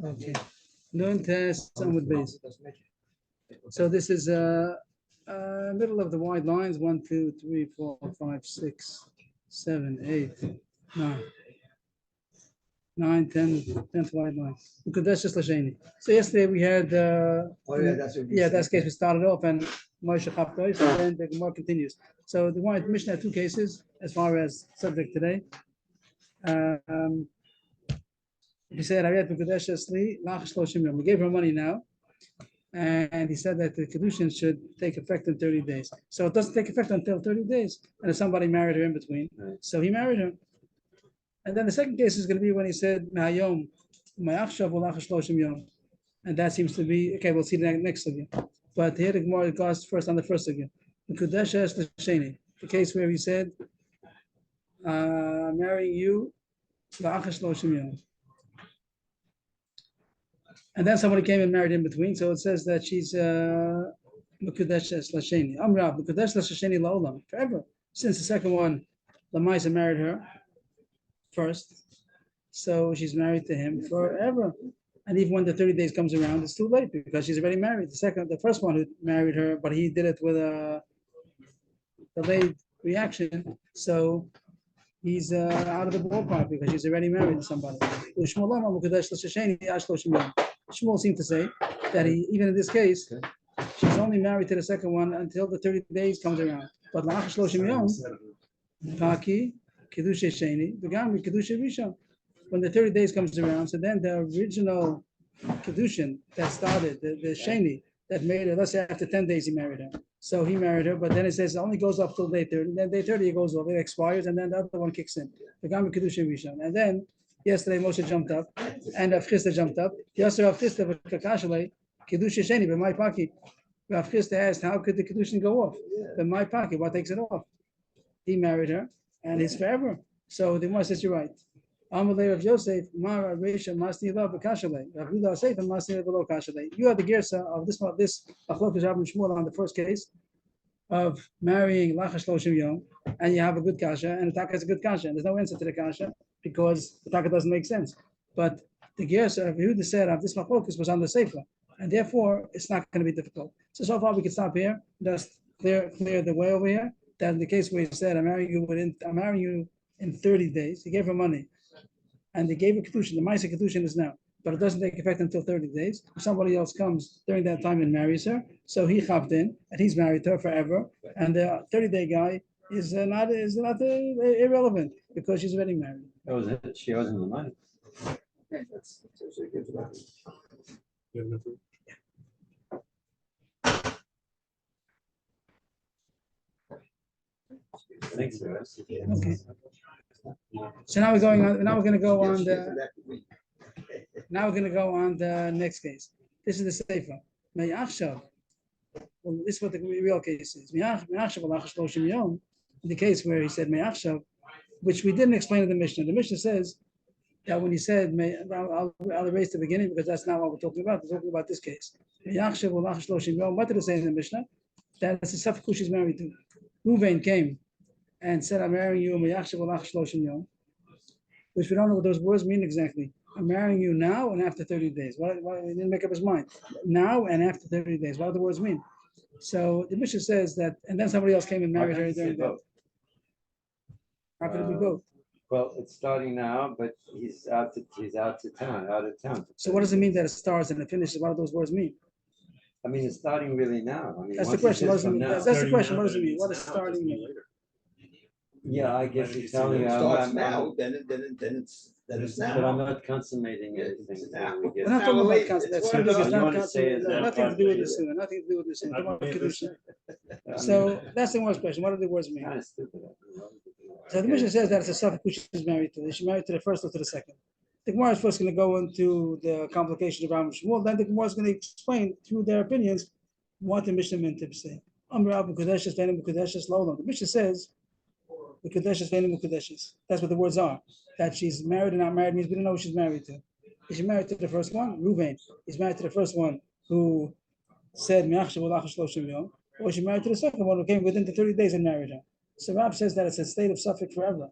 Okay. Learn test with base. So this is middle of the wide lines. 1, 2, 3, 4, 5, 6, 7, 8, 9. 9, 10, 10th wide line. Because that's just Lashani. So yesterday we had that's the case we started off and Moshe Chaptois, and then the Gemara continues. So the one Mishnah had two cases as far as subject today. He said, we gave her money now, and he said that the Kiddushin should take effect in 30 days. So it doesn't take effect until 30 days, and if somebody married her in between. So he married her. And then the second case is going to be when he said, and that seems to be, okay, we'll see the next again. But here the Gemara goes first on the first again. The case where he said, marrying you, and then somebody came and married in between. So it says that she's forever. Since the second one, Lamaisa married her first. So she's married to him forever. And even when the 30 days comes around, it's too late because she's already married. The first one who married her, but he did it with a delayed reaction. So he's out of the ballpark because she's already married to somebody. Shmuel seemed to say that even in this case, she's only married to the second one until the 30 days comes around. But when the 30 days comes around, so then the original Kiddushin that started, the Sheni that made her, let's say after 10 days he married her. So he married her, but then it says it only goes up till day 30. Then day 30 it goes off, it expires, and then the other one kicks in. The Gam Kiddushin Rishon. And then yesterday Moshe jumped up, and Rav Chisda jumped up. Yesterday Rav Chisda was Kakashalei, Kiddushin Sheni, but my pocket. Rav Chisda asked, how could the Kiddushin go off? But my pocket, what takes it off? He married her, and it's forever. So the Gemara says you're right. Amalei of Yosef, Mara Reisha Masni Love Kashalei. Ravuda Seif and Masni below Kashalei. You are the Gersa of this Achlokas Rabbi Shmuel on the first case of marrying Lachash Loshim Yom, and you have a good kasha, and the taka is a good kasha, and there's no answer to the kasha because the taka doesn't make sense. But the Gersa of Yehuda said of this Achlokas was on the Sefer, and therefore it's not going to be difficult. So far we can stop here, just clear the way over here. That in the case where he said, I'm marrying you in 30 days, he gave her money. And they gave a Kiddushin. The Maisa Kiddushin is now, but it doesn't take effect until 30 days. If somebody else comes during that time and marries her, so he chapped in, and he's married to her forever. And the 30-day guy is not irrelevant because she's already married. She owes him the money. Thanks, okay. So now we're going on. Now we're going to go on the. Now we're going to go on the next case. This is the Sefer. Well, this is what the real case is. In the case where he said Me'achshav, which we didn't explain in the Mishnah. The Mishnah says that when he said, I'll erase the beginning because that's not what we're talking about. We're talking about this case. What did it say in the Mishnah? That it's a Safek who she's married to. Ruvain came and said, I'm marrying you, which we don't know what those words mean exactly. I'm marrying you now and after 30 days. He didn't make up his mind. Now and after 30 days. What do the words mean? So the Mishnah says that, and then somebody else came and married her during that. How could it be both? Well, it's starting now, but he's out of town. So what does it mean that it starts and it finishes? What do those words mean? I mean, it's starting really now. I mean, that's the question. What does it mean? That's the question. What does it mean? What does starting mean? Yeah, I guess he's telling you. Starts now, then it's now. But I'm not consummating anything. We're not talking about consummation. It's not consummation. Nothing to do with this. Nothing to do with this. So that's the worst question. What do the words mean? So the Mishnah says that it's a Safek who she's married to. Is she married to the first or to the second? The Gemara is first going to go into the complication of Avrohom Shmuel. Then the Gemara is going to explain through their opinions what the Mishnah meant to say. The Mishnah says the Kadeshis Venim Kadeshis. That's what the words are. That she's married or not married means we don't know who she's married to. Is she married to the first one? Ruvain. Is married to the first one who said or is she married to the second one who came within the 30 days and married her? So Rab says that it's a state of Safek forever.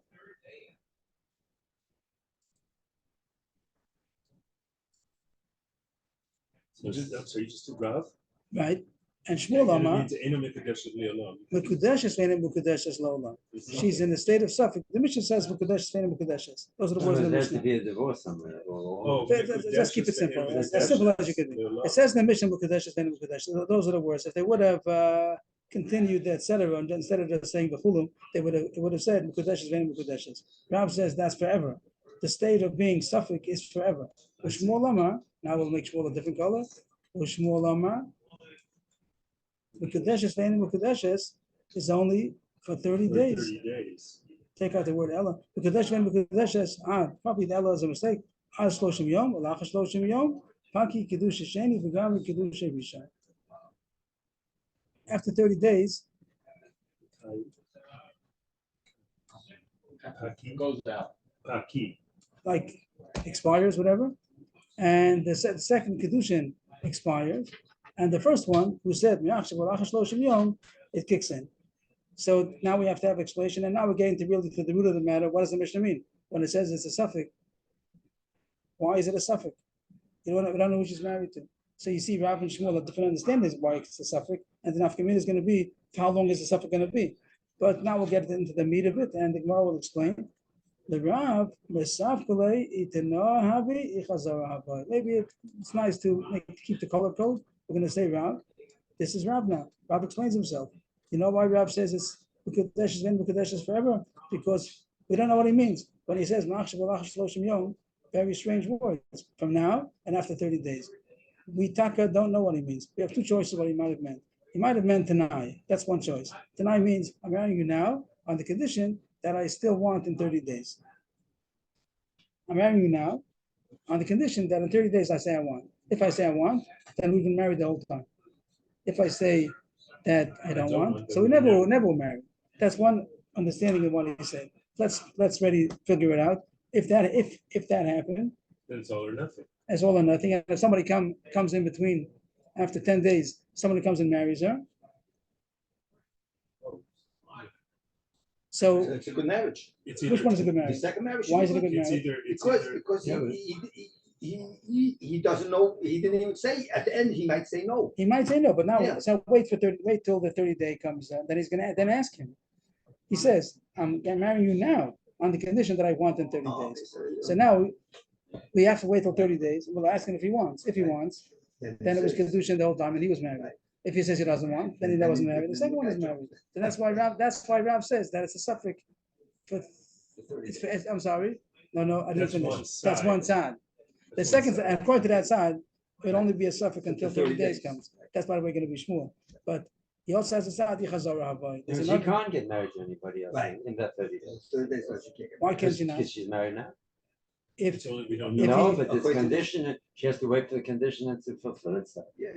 So you just do Rav? right? And Shmuel Amar, Mekudeshes Ve'enim Mekudeshes Lo'olam. She's in the state of suffix. The Mishnah says Mekudeshes Ve'enim Mekudeshes. Those are the words of the There has to Mishnah. be a divorce somewhere. Oh, Let's keep it simple. As simple as you can be. It says in the Mishnah Mekudeshes Ve'enim Mekudeshes. Those are the words. If they would have continued, etc., and instead of just saying Bechulum, it would have said Mekudeshes Ve'enim Mekudeshes. Rab says that's forever. The state of being suffix is forever. Ushmuel Amar, now we'll make Shmuel a different color. Ushmuel Amar, Mekudeshes Ve'enim Mekudeshes is only for 30 days. 30 days. Take out the word Ella. Mekudeshes Ve'enim Mekudeshes, probably the Ella is a mistake. Ad Shloshim Yom, Olach Shloshim Yom, Paki Kiddush Sheni, V'gam Kiddush Rishon. After 30 days, Goes out. Paki. like expires, whatever, and the second Kiddushin expires, and the first one who said it kicks in. So now we have to have explanation, and now we're getting to really to the root of the matter. What does the Mishnah mean when it says it's a suffix? Why is it a suffix? We don't know who she's married to. So you see, Rav and Shmuel have different understandings why it's a suffix, and the nafkamina is going to be how long is the suffix going to be. But now we'll get into the meat of it, and the Gemara will explain. The Rav, maybe it's nice to keep the color code. We're going to say Rav. This is Rav now. Rav explains himself. You know why Rav says it's Mekadesh forever? Because we don't know what he means. When he says very strange words. From now and after 30 days. We Taka don't know what he means. We have two choices what he might have meant. He might have meant Tanai. That's one choice. Tanai means I'm marrying you now on the condition that I still want in 30 days. I'm marrying you now on the condition that in 30 days I say I want. If I say I want, then we've been married the whole time. If I say that I don't want, so we never will marry. That's one understanding of what he said. Let's ready figure it out. If that happened, Then it's all or nothing. it's all or nothing. And if somebody comes in between after 10 days, somebody comes and marries her. So It's a good marriage. It's which one is a good The marriage? second marriage. Why is it a good It's marriage? either Because Yeah, he doesn't know, he didn't even say, at the end, he might say no. He might say no, but now Yeah. so wait till the 30 day comes. Then he's gonna then ask him. He says, I'm marrying you now on the condition that I want in 30 Oh, days. okay, So now we have to wait till 30 days. We'll ask him if he wants. If he wants, then it was Kiddushin the whole time and he was married. If he says he doesn't want, then he wasn't married. The second one is married. So that's why Rav says that it's a suffix for I'm sorry. No, I didn't That's finish. one That's side. one side. The second, according to that side, it would only be a suffix until 30 days comes. That's by the way going to be Shmuel. But he also has a side, Yichazorah Havai. There's She another- can't get married to anybody else Right. in that 30 days. 30 days, so she can't get Why married. can't you not? Because she's married now. If It's only we don't If know. No, he- but it's According to- condition, she has to wait for the condition and to fulfill itself. Yeah.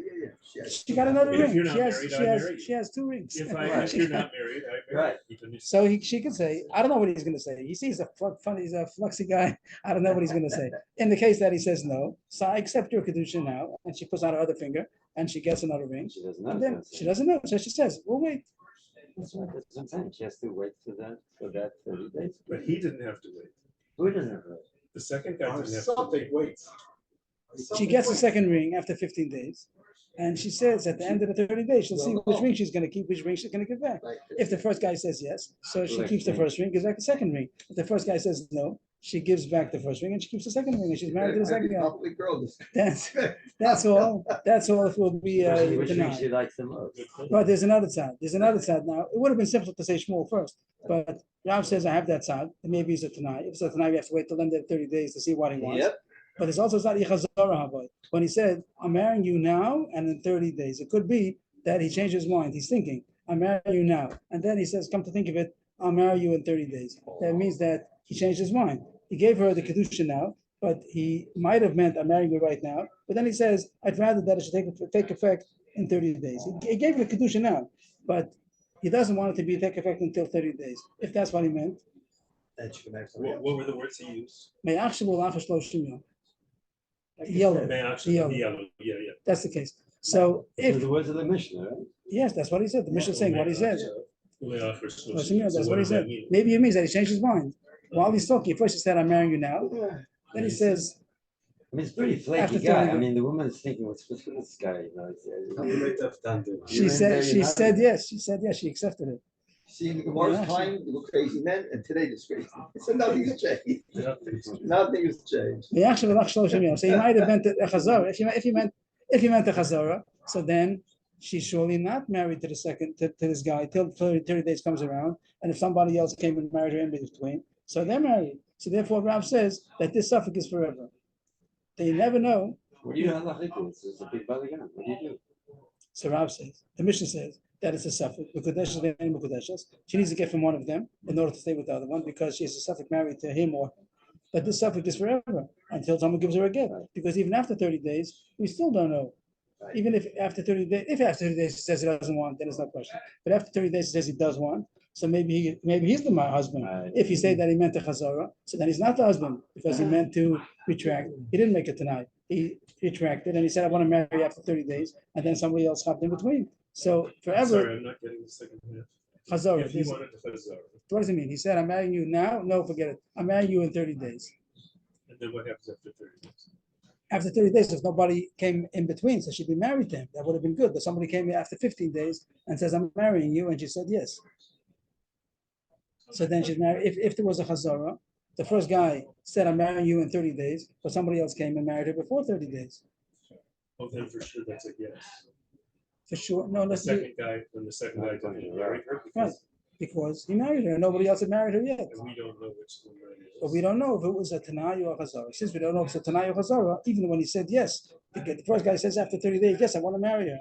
she got another If ring, you're not she has married, she I'm has married. she has two rings. If She you're got- not married, I'm Right. married. You can- So she could say, I don't know what he's going to say. He sees he's a fluxy guy. I don't know what he's going to say. In the case that he says no, so I accept your Kiddushin now, and she puts out her other finger and she gets another ring. She doesn't know. And then she doesn't know, so she says, "We'll wait." That's right. That's what I'm saying. She has to wait for that 30 days. But he didn't have to wait. Who doesn't have to? The second guy didn't have to wait. waits. She gets the second ring after 15 days, and she says at the end of the 30 days, she'll see which ring she's going to keep, which ring she's going to give back. If the first guy says yes, so she keeps the first ring, gives back the second ring. If the first guy says no, she gives back the first ring and she keeps the second ring, and she's married to the second guy. Probably girl. That's all. That's all. It will be Which ring denied. she likes the most. But there's another side. There's another side now. It would have been simple to say Shmuel first, but Rav says I have that side. And maybe it's a Tanai. If it's a Tanai, we have to wait till then 30 days to see what he wants. Yep. But there's also side Yichazorah Havai. When he said, I'm marrying you now and in 30 days. It could be that he changed his mind. He's thinking, I'm marrying you now. And then he says, come to think of it, I'll marry you in 30 days. That means that he changed his mind. He gave her the Kiddushin now, but he might have meant I'm marrying you right now. But then he says, I'd rather that it should take effect in 30 days. He gave her the Kiddushin now, but he doesn't want it to take effect until 30 days. If that's what he meant. Then she can marry somebody else. What were the words he used? Yellow. Man, actually, Yellow. yellow. Yeah. That's the case. So Those are if, the words of the Mishnah, right? yes, that's what he said. The Mishnah is saying what he says. So That's what he does said. that mean? Maybe it means that he changed his mind. While he's talking, first he said, I'm marrying you now. Then he says, I mean, it's pretty After flaky 30 guy. I days. mean, the woman's thinking, what's with this guy? You know, You might have done that. She You're in there, She you're not said in yes. She said yes. She accepted it. See, in the Gemara's Yeah. time, there were crazy men, and today there's crazy. So nothing's changed. Nothing's- Nothing has changed. So he might have meant a chazara. If he meant a chazara, so then she's surely not married to the second to this guy till 30 days comes around. And if somebody else came and married her in between, so they're married. So therefore, Rav says that this suffix is forever. They never know. What do you halachic do? It's a big balagan. What do you do? So Rav says, the Mishnah says that it's a suffix. She needs to get from one of them in order to stay with the other one because she's a suffix married to him or. But this suffix is forever until someone gives her a gift. Because even after 30 days, we still don't know. Even if after 30 days, he says he doesn't want, then it's no question. But after 30 days, he says he does want. So maybe he's the husband. If he said that he meant a chazara, so then he's not the husband because he meant to retract. He didn't make it tonight. He retracted and he said, I want to marry after 30 days, and then somebody else hopped in between. So forever. Sorry, I'm not getting the second half. Chazara. If he wanted to chazara, What does it mean? He said, I'm marrying you now. No, forget it. I'm marrying you in 30 days. and then what happens after 30 days? After 30 days, if nobody came in between, so she'd be married to him. That would have been good. But somebody came after 15 days and says, I'm marrying you. And she said, yes. So then she's married. If there was a chazara, the first guy said, I'm marrying you in 30 days, but somebody else came and married her before 30 days. Oh, then for sure that's a yes. For sure. No, The let's do second guy, when the second guy didn't marry her, because he married her. Nobody else had married her yet. and we don't know which one that is. But we don't know if it was a Tanai or a Chazara. Since we don't know if it's a Tanai or Chazara, even when he said yes, the first guy says after 30 days, yes, I want to marry her.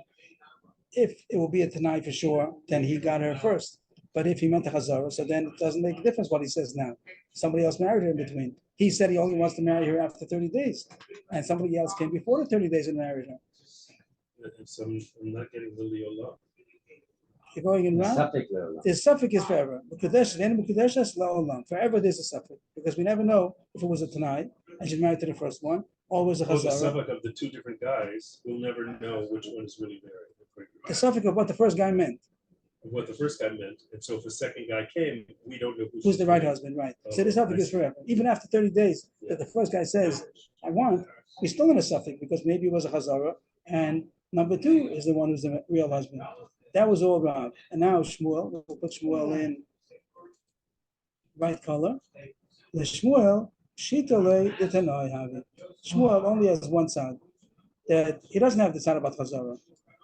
If it will be a Tanai for sure, then he got her first. But if he meant a Chazara, so then it doesn't make a difference what he says now. Somebody else married her in between. He said he only wants to marry her after 30 days. And somebody else came before the 30 days and married her. And so I'm not getting the Leola. You're going in round. Suffix level. The suffix is forever. Forever there's a suffix. Because we never know if it was a Tanai and she's married to the first one, or was a Oh, the Chazara. suffix of the two different guys, we'll never know which one is really married. The suffix of what the first guy meant. Of what the first guy meant, and so if the second guy came, we don't know Who's the right husband, right? So the suffix is forever. Even after 30 days that the first guy says, I want, we're still in a suffix because maybe it was a Chazara. And number two is the one who's the real husband. That was all Rav. And now Shmuel, we'll put Shmuel in right color. The Shmuel, Shitole, the Tanai have it. Shmuel only has one side. That he doesn't have the side about Chazara.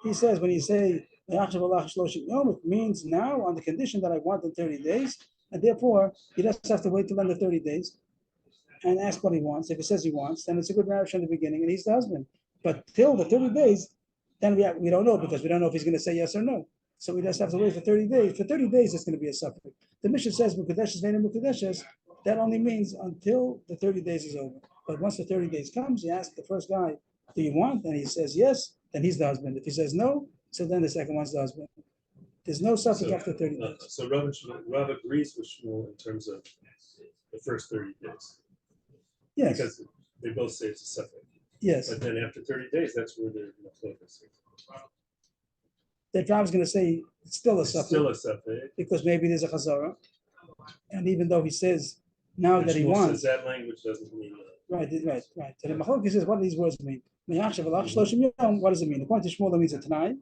He says when you say it means now on the condition that I want in 30 days, and therefore he doesn't have to wait till the 30 days and ask what he wants. If he says he wants, then it's a good marriage from the beginning, and he's the husband. But till the 30 days, then we don't know because we don't know if he's going to say yes or no. So we just have to wait for 30 days. For 30 days, it's going to be a suffix. The Mishnah says that only means until the 30 days is over. But once the 30 days comes, you ask the first guy, do you want? And he says yes, then he's the husband. If he says no, so then the second one's the husband. There's no suffix after 30 days. So Rav agrees with Shmuel in terms of the first 30 days. Yes, Because they both say it's a suffix. yes. But then after 30 days, that's where they're focusing. That Rav's going to say it's still a suffix Still a suffix. because maybe there's a chazara. And even though he says now And that he Shmuel wants, says that language doesn't mean that. right. So the Machlokes says, what do these words mean? What does it mean? According to Shmuel, it means a Tanai.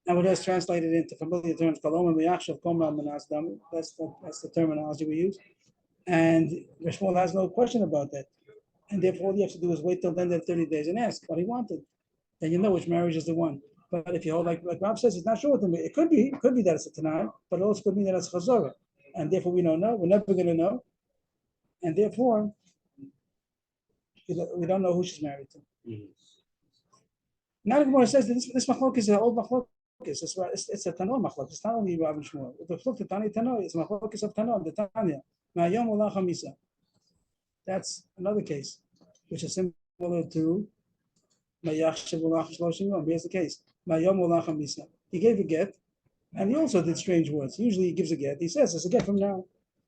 And what is translated into familiar terms, that's the terminology we use. And Shmuel has no question about that. And therefore, all you have to do is wait till then the 30 days and ask what he wanted. Then you know which marriage is the one. But if you hold like Rob says, it's not sure what to mean. It could be that it's a Tanai, but it also could mean that it's Chazorah. And therefore, we don't know. We're never going to know. And therefore, we don't know who she's married to. Mhm. Now the Gemara says that this machlok is an old machlok. It's a Tanor machlok. It's not only Rav and Shmuel. If it's looked at Tanor, it's machlok of Tanor, the Tanya. Ma'ayom olah chamisa. That's another case, which is similar to Ma'yachshav olah shloshim yom. Here's the case. Ma'ayom olah chamisa. He gave a get, and he also did strange words. Usually he gives a get. He says it's a get from now.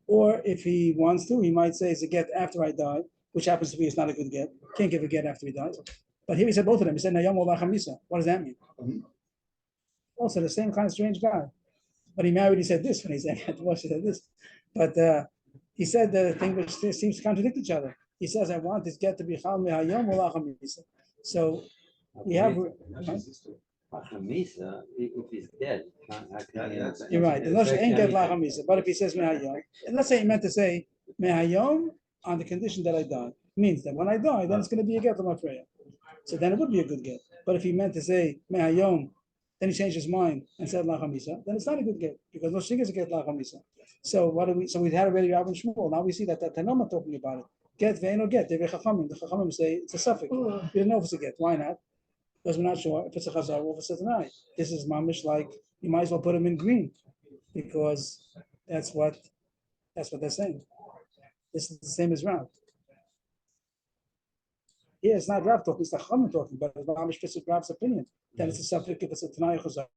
Or if he wants to, he might say it's a get after I die, which happens to be it's not a good get. Can't give a get after he dies. But here he said both of them. He said Nayam olah chamisa. What does that mean? Also the same kind of strange guy. But he married, he said this. When he said divorced, he said this. But he said the thing which seems to contradict each other. He says, I want this get to be chal mehayom or lachamisa. So we have. Chamisa, if he's dead, how can you? You're right. The notion ain't get lachamisa. But if he says mehayom, and let's say he meant to say mehayom on the condition that I die, means that when I die, then it's going to be a get my prayer. So then it would be a good get. But if he meant to say mehayom, then he changed his mind and said lachamisa, then it's not a good get because no shing is a get lachamisa. So what do we? So we had already Rav and Shmuel. Now we see that Tanoma talking about it. Get ve'en or get. The chachamim say it's a suffix. We don't know if it's a get. Why not? Because we're not sure if it's a chazar or if it's a tanai. This is mamish like you might as well put them in green because that's what they're saying. This is the same as Rav. Here it's not Rav talking, it's the chachamim talking, but it's mamish fits with Rav's opinion. Then it's a suffix if it's a tanai or chazar.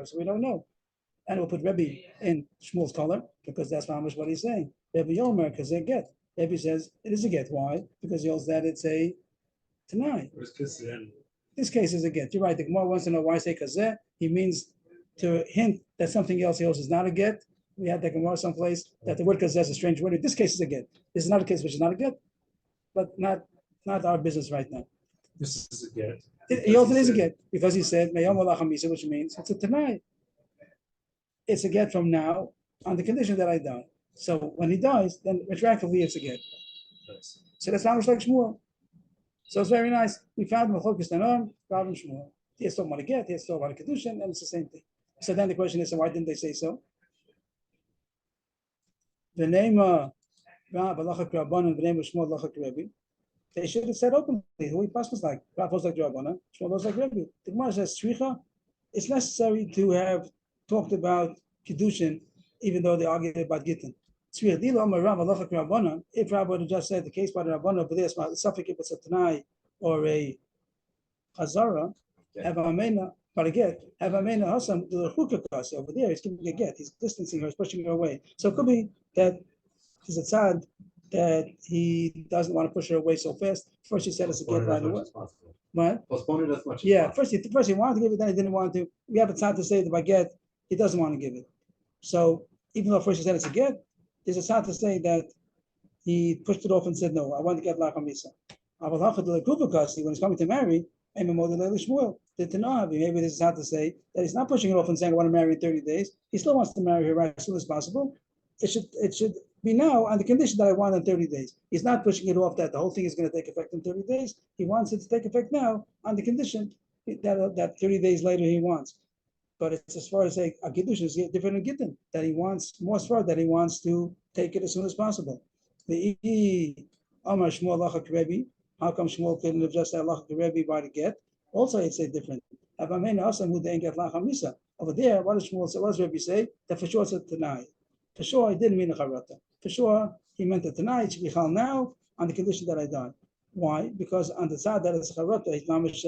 So we don't know. And we'll put Rebbe in Shmuel's color because that's mamish what he's saying. Rebbe Yomer because they get. Rebbe says it is a get. Why? Because he holds that it's a tanai. This case is a get. You're right. The Gemara wants to know why I say kazeh. He means to hint that something else he holds is not a get. We had the Gemara someplace that the word kazeh is a strange word. In this case is a get. This is not a case which is not a get, but not our business right now. This is a get. He holds it is a get because he said meyom olachamisa, which means it's a tanai. It's a get from now on the condition that I die. So when he dies, then retroactively it's a get. So that's not like Shmuel. So it's very nice. We found Mechokas Tanon, Rav and Shmuel. He has talking about a get, he has talking about a Kiddushin, and it's the same thing. So then the question is, so why didn't they say so? The name Rav Alachak Rabban and the name of Shmuel Alachak Rebbe. They should have said openly who he was like. Rav was like Rabban, Shmuel was like Rebbe. The Gemara says, Shricha, it's necessary to have talked about Kiddushin, even though they argued about Gittin. If Rabbi would have just said the case by the Rabbana, but there's a suffix if it's a Tanai or a Chazara, have a Mena, but a get, have a Mena Hasam, the Chukakas over there, he's giving a get, he's distancing her, he's pushing her away. So it could be that he's a tzad that he doesn't want to push her away so fast. First he said it's a get right away. What? Postpone it as much. Yeah, first he wanted to give it, then he didn't want to. We have a tzad to say that by get, he doesn't want to give it. So even though first he said it's a get, there's a tzad to say that he pushed it off and said, no, I want to get lachamisa. When he's coming to marry, maybe this is how to say that he's not pushing it off and saying, I want to marry in 30 days. He still wants to marry her right as soon as possible. It should be now on the condition that I want in 30 days. He's not pushing it off that the whole thing is going to take effect in 30 days. He wants it to take effect now on the condition that 30 days later he wants. But it's as far as a Kiddushin is different in Gittin, that he wants more far that he wants to take it as soon as possible. The Amar Shmuel Lachak Rebbe, how come Shmuel couldn't have just said Lachak Rebbe by the get? Also, it's a different. Over there, what does Shmuel say? What does Rebbe say? That for sure it's a Tanai. For sure, he didn't mean a Charata. For sure, he meant a Tanai. It should be Chal now on the condition that I die. Why? Because on the side that it's Charata, he's not much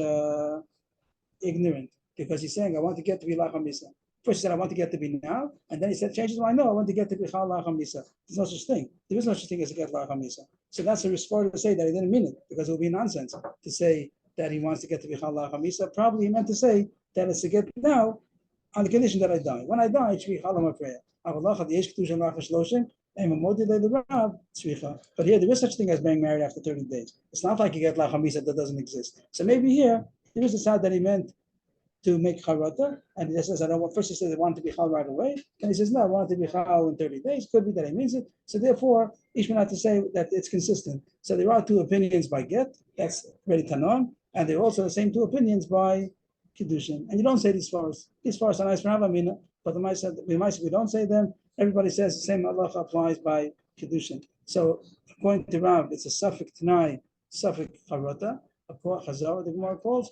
ignorant. Because he's saying, I want to get to be lachamisa. First he said, I want to get to be now, and then he said, change his mind. No, I want to get to be chal lachamisa. There's no such thing. There is no such thing as a get lachamisa. So that's a response to say that he didn't mean it, because it would be nonsense to say that he wants to get to be chal lachamisa. Probably he meant to say that it's a get now on the condition that I die. When I die, it should be chal prayer. But here there is such thing as being married after 30 days. It's not like you get lachamisa that doesn't exist. So maybe here there is a side that he meant to make charata, and he says, I don't want, first he says I want to be chal right away, and he says, no, I want to be chal in 30 days. Could be that he means it. So therefore, Ishmael had to say that it's consistent. So there are two opinions by get, that's ready tanon, and there are also the same two opinions by Kiddushin. And you don't say these fars. These fars are nice for Havamina, but we don't say them. Everybody says the same Allah applies by Kiddushin. So according to Rav, it's a suffix tanai, suffix charata, a chazar, the Gemara calls.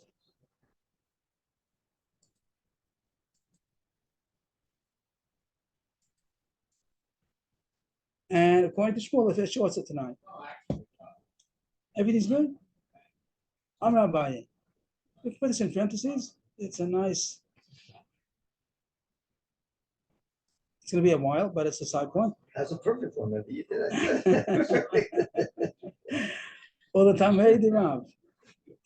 And according to Shmuel, it's short tonight. Everything's good? I'm not buying it. If you put this in parentheses, it's a nice, it's going to be a while, but it's a side point. That's a perfect one. Maybe you did it. All the time, hey, the Rav.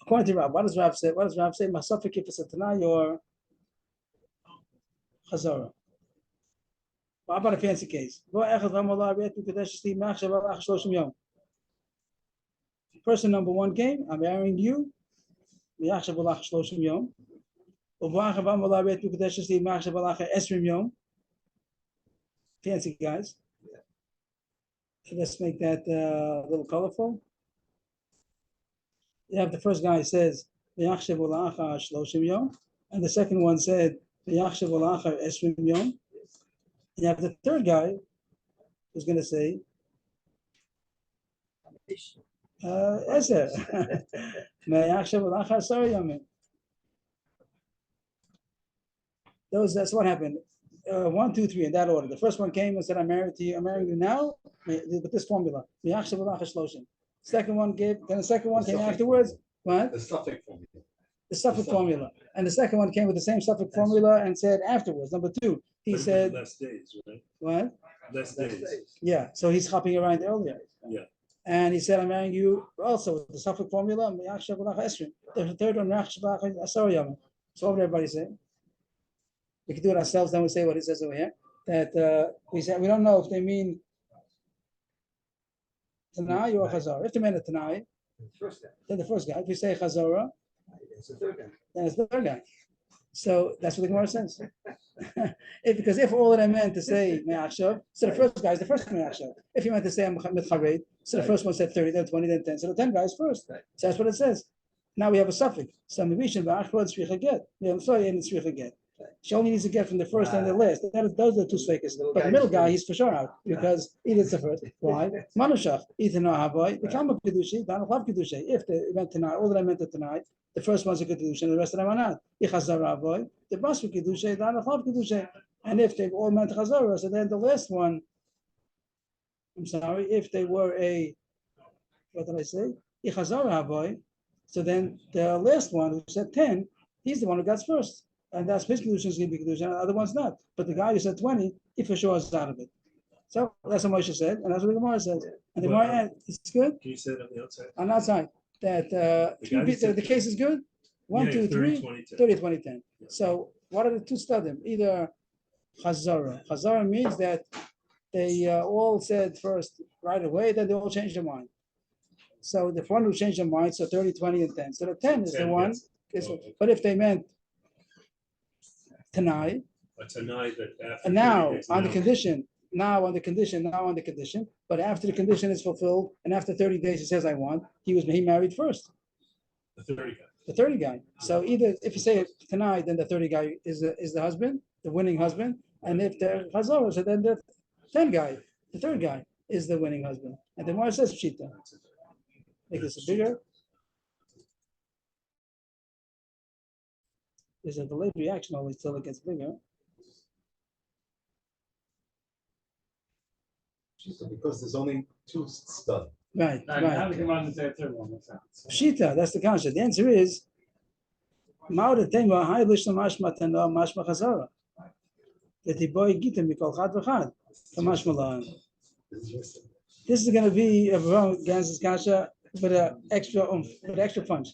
According to Rav, what does Rav say? What does Rav say? Masafik if it's a Tanai or Chazara. How about a fancy case? person number one came, I'm marrying you. Fancy guys. Let's make that a little colorful. You have the first guy says, and the second one said, you have the third guy who's going to say, Ezer. That's what happened. 1, 2, 3 in that order. The first one came and said, I'm married to you, I'm marrying you now with this formula. Second one gave, then the second one came afterwards. What? The suffix formula. The suffix formula. And the second one came with the same suffix formula and said afterwards. Number 2, he said. Less days, right? What? Less days. Yeah, so he's hopping around earlier. Yeah. And he said, I'm marrying you also with the suffix formula. The third one, so what everybody say? We can do it ourselves, then we say what it says over here. That we said we don't know if they mean Tanai or Chazara. If they mean a Tanai, then the first guy. If we say Chazara, It's the third guy. then it's the third guy. So that's what the Gemara says. Because if all of them meant to say Me'achshav, so the first guy is the first Me'achshav. If you meant to say Mitchared, so the first one said 30, then 20, then 10. So the 10 guys first. So that's what it says. Now we have a suffix. So Mevishin Ba'achvod Tzricha Get. I'm sorry, and Tzricha Get. She only needs to get from the first and the last. Those are the two sfekes. But the middle guy, he's for sure out because either it's the first. Why? Manushach. Either no havoy. The kama kedushi. Don't have kedushi. If they meant tonight, all that I meant tonight, the first one's a kedusha, and the rest of them are not. Ichazara havoy. The basu kedusha. Don't have kedusha. And if they all meant chazara, so then the last one. I'm sorry. If they were a, what did I say? Ichazara havoy. So then the last one who said 10, he's the one who got first. And that's his Kiddushin is going to be Kiddushin, and the other one's not. But the guy who said 20, he for sure is out of it. So that's what Moshe said, and that's what the Gemara says. And the Gemara, it's good? Can you say it on the outside? On the outside. That the case is good? 1, 2, 3, 30, 20, 10. Yeah. So what are the two studim? Either Chazara. Chazara means that they all said first right away, then they all changed their mind. So the one who changed their mind, so 30, 20, and 10. So the 10 is the one. But if they meant Tanai, and now on the condition, but after the condition is fulfilled, and after 30 days he says I want, he married first. The 30 guy. So either if you say Tanai, then the 30 guy is the husband, the winning husband, and if they're Chazorah, so then the 10 guy, the third guy is the winning husband. And the Gemara says Pshita. Make this bigger. There's a delayed reaction always till it gets bigger. Because there's only 2 stuff. Right. Pshita. Pshita, that's the concept. The answer is Ma'od Tema Hay Lishna Mashma Tana Mashma Chazara. That the boy Gitim Mikol Chad V'Chad Kamashma Lan. This is going to be Avrohom Gans's kasha with an extra punch.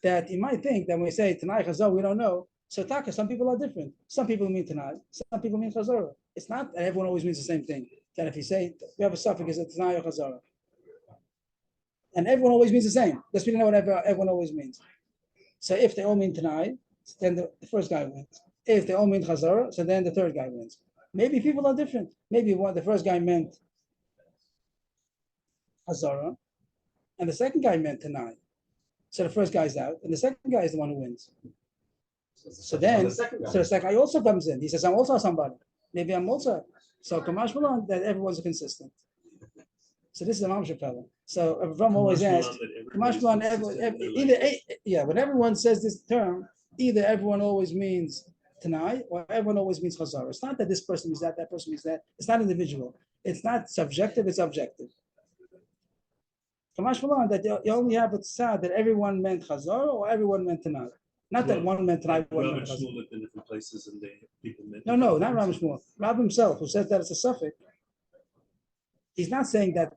That you might think that when we say Tanai Chazor, we don't know. So Taka, some people are different. Some people mean Tanai, some people mean Chazorah. It's not that everyone always means the same thing. That if you say we have a suffix, it's Tanai or Chazorah. And everyone always means the same. Let's know what everyone always means. So if they all mean Tanai, then the first guy wins. If they all mean Chazorah, so then the third guy wins. Maybe people are different. Maybe the first guy meant Chazorah, and the second guy meant Tanai. So the first guy's out, and the second guy is the one who wins. So the second guy also comes in. He says, I'm also somebody. Maybe I'm also. So Kamash Malon, that everyone's consistent. So this is a Mamsha fellow. So Avrohom always asks, Kamash Malon, when everyone says this term, either everyone always means Tanai or everyone always means Chazar. It's not that this person means that person means that. It's not individual. It's not subjective, it's objective. Kamash Malon, that you only have a tzad that everyone meant Chazar or everyone meant Tanai. Not that one meant Tanai, one meant Chazar. lived in different places and people meant. No, not Rabbi Shmuel. Rabbi himself, who says that it's a suffix. He's not saying that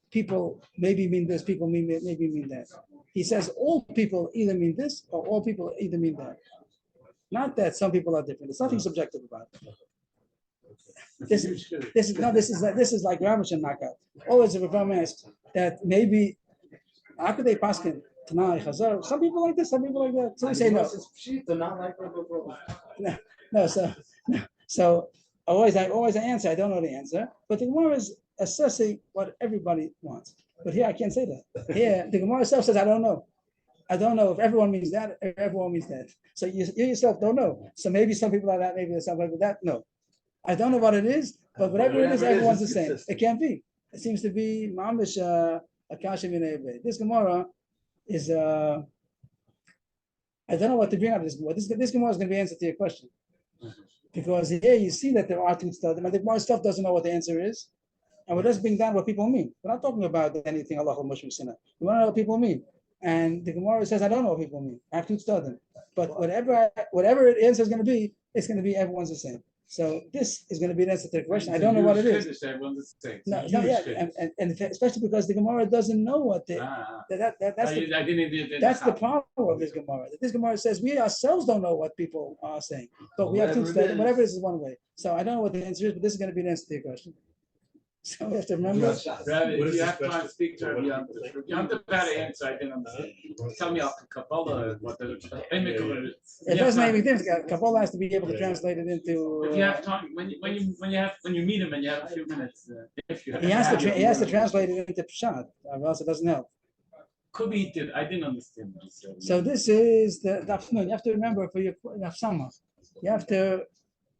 people maybe mean this, people maybe mean that. He says all people either mean this or all people either mean that. Not that some people are different. There's nothing subjective about it. This is like Ramesh and Knockout. Always if Avrohom asks that maybe How could they paskin tonight? Chazar? Some people like this, some people like that. So we say no. They're not like Avrohom. No, so always I answer. I don't know the answer, but the Gemara is assessing what everybody wants. But here I can't say that. Here the Gemara itself says I don't know. I don't know if everyone means that, if everyone means that. So you yourself don't know. So maybe some people are that, maybe there's some people that. No, I don't know what it is, but whatever it is, everyone's the same. It can't be. It seems to be mamish akasha minebe. This Gemara is I don't know what to bring out of this Gemara. This Gemara is going to be answer to your question. Because here you see that there are two studies, and the Gemara stuff doesn't know what the answer is. And we're just bring down what people mean. We're not talking about anything Allah Moshe Sinna. We want to know what people mean. And the Gemara says, I don't know what people mean. I have to study. But whatever the answer is going to be, it's going to be everyone's the same. So this is going to be the answer to the question. I don't know what it is. Everyone's the same. No, not yet. And especially because the Gemara doesn't know what the that's the problem of this Gemara. This Gemara says we ourselves don't know what people are saying, but we have to study. Whatever it is one way. So I don't know what the answer is, but this is going to be the answer to your question. So we have to remember. Rabbi, What if is you the have time question? to speak to Rabbi Yontif about an answer, I didn't understand. Tell me Kabbalah, what the It doesn't make any difference. Kabbalah has to be able to translate it into. If you have time, when you meet him and you have a few minutes, if you have. He has to translate it into Pshat, or else it doesn't help. Could be he did. I didn't understand. So this is the Daf Nun. You have to remember for your Daf Samach. You have to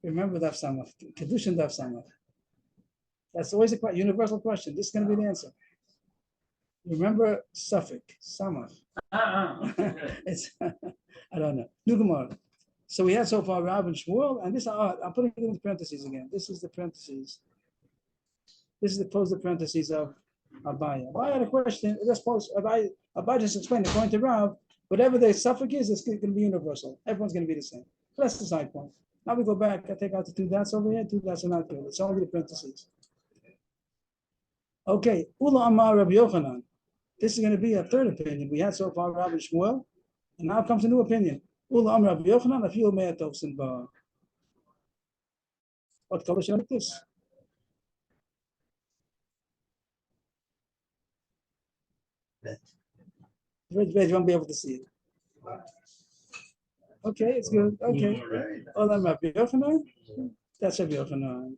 remember Daf Samach. Kiddushin Daf Samach. That's always a universal question. This is going to be the answer. Remember Suffolk, Samach. It's I don't know. New Gemara. So we had so far Rav and Shmuel, and this I'm putting it into parentheses again. This is the parentheses. This is the close the parentheses of Abaya. Abaya had a question. Let's pose Abaya just explained according to Rav, whatever the Suffolk is, it's going to be universal. Everyone's going to be the same. That's the side point. Now we go back. I take out the two dots over here. Two dots are not good. It's only the parentheses. Okay, Ula Amar Rabbi Yochanan. This is going to be a third opinion. We had so far Rabbi Shmuel, and now comes a new opinion. Ula Amar Rabbi Yochanan, I feel me'atovsin ba. What color should I make this? Red, you won't be able to see it. Okay, it's good. Okay. Ula Amar Rabbi Yochanan. That's Rabbi Yochanan.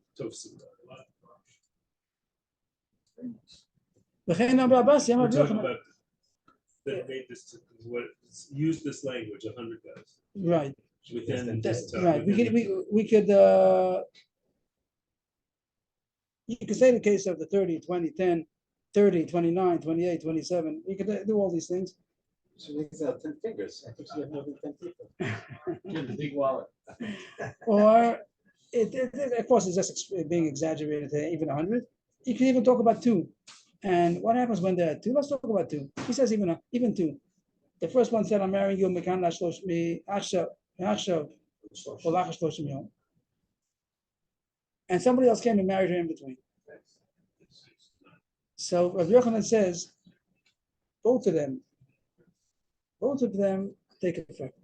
We're talking about that made this what used this language 100 guys. Right. Within this time. Right. We could you could say the case of the 30, 20, 10, 30, 29, 28, 27. You could do all these things. She makes out 10 fingers. I think she has more than 10 people. Give the big wallet. Or of course it's just being exaggerated to even 100. You can even talk about 2. And what happens when there are 2? Let's talk about 2. He says even 2. The first one said, I'm marrying you, and somebody else came and married her in between. So Rav Yochanan says, both of them take effect.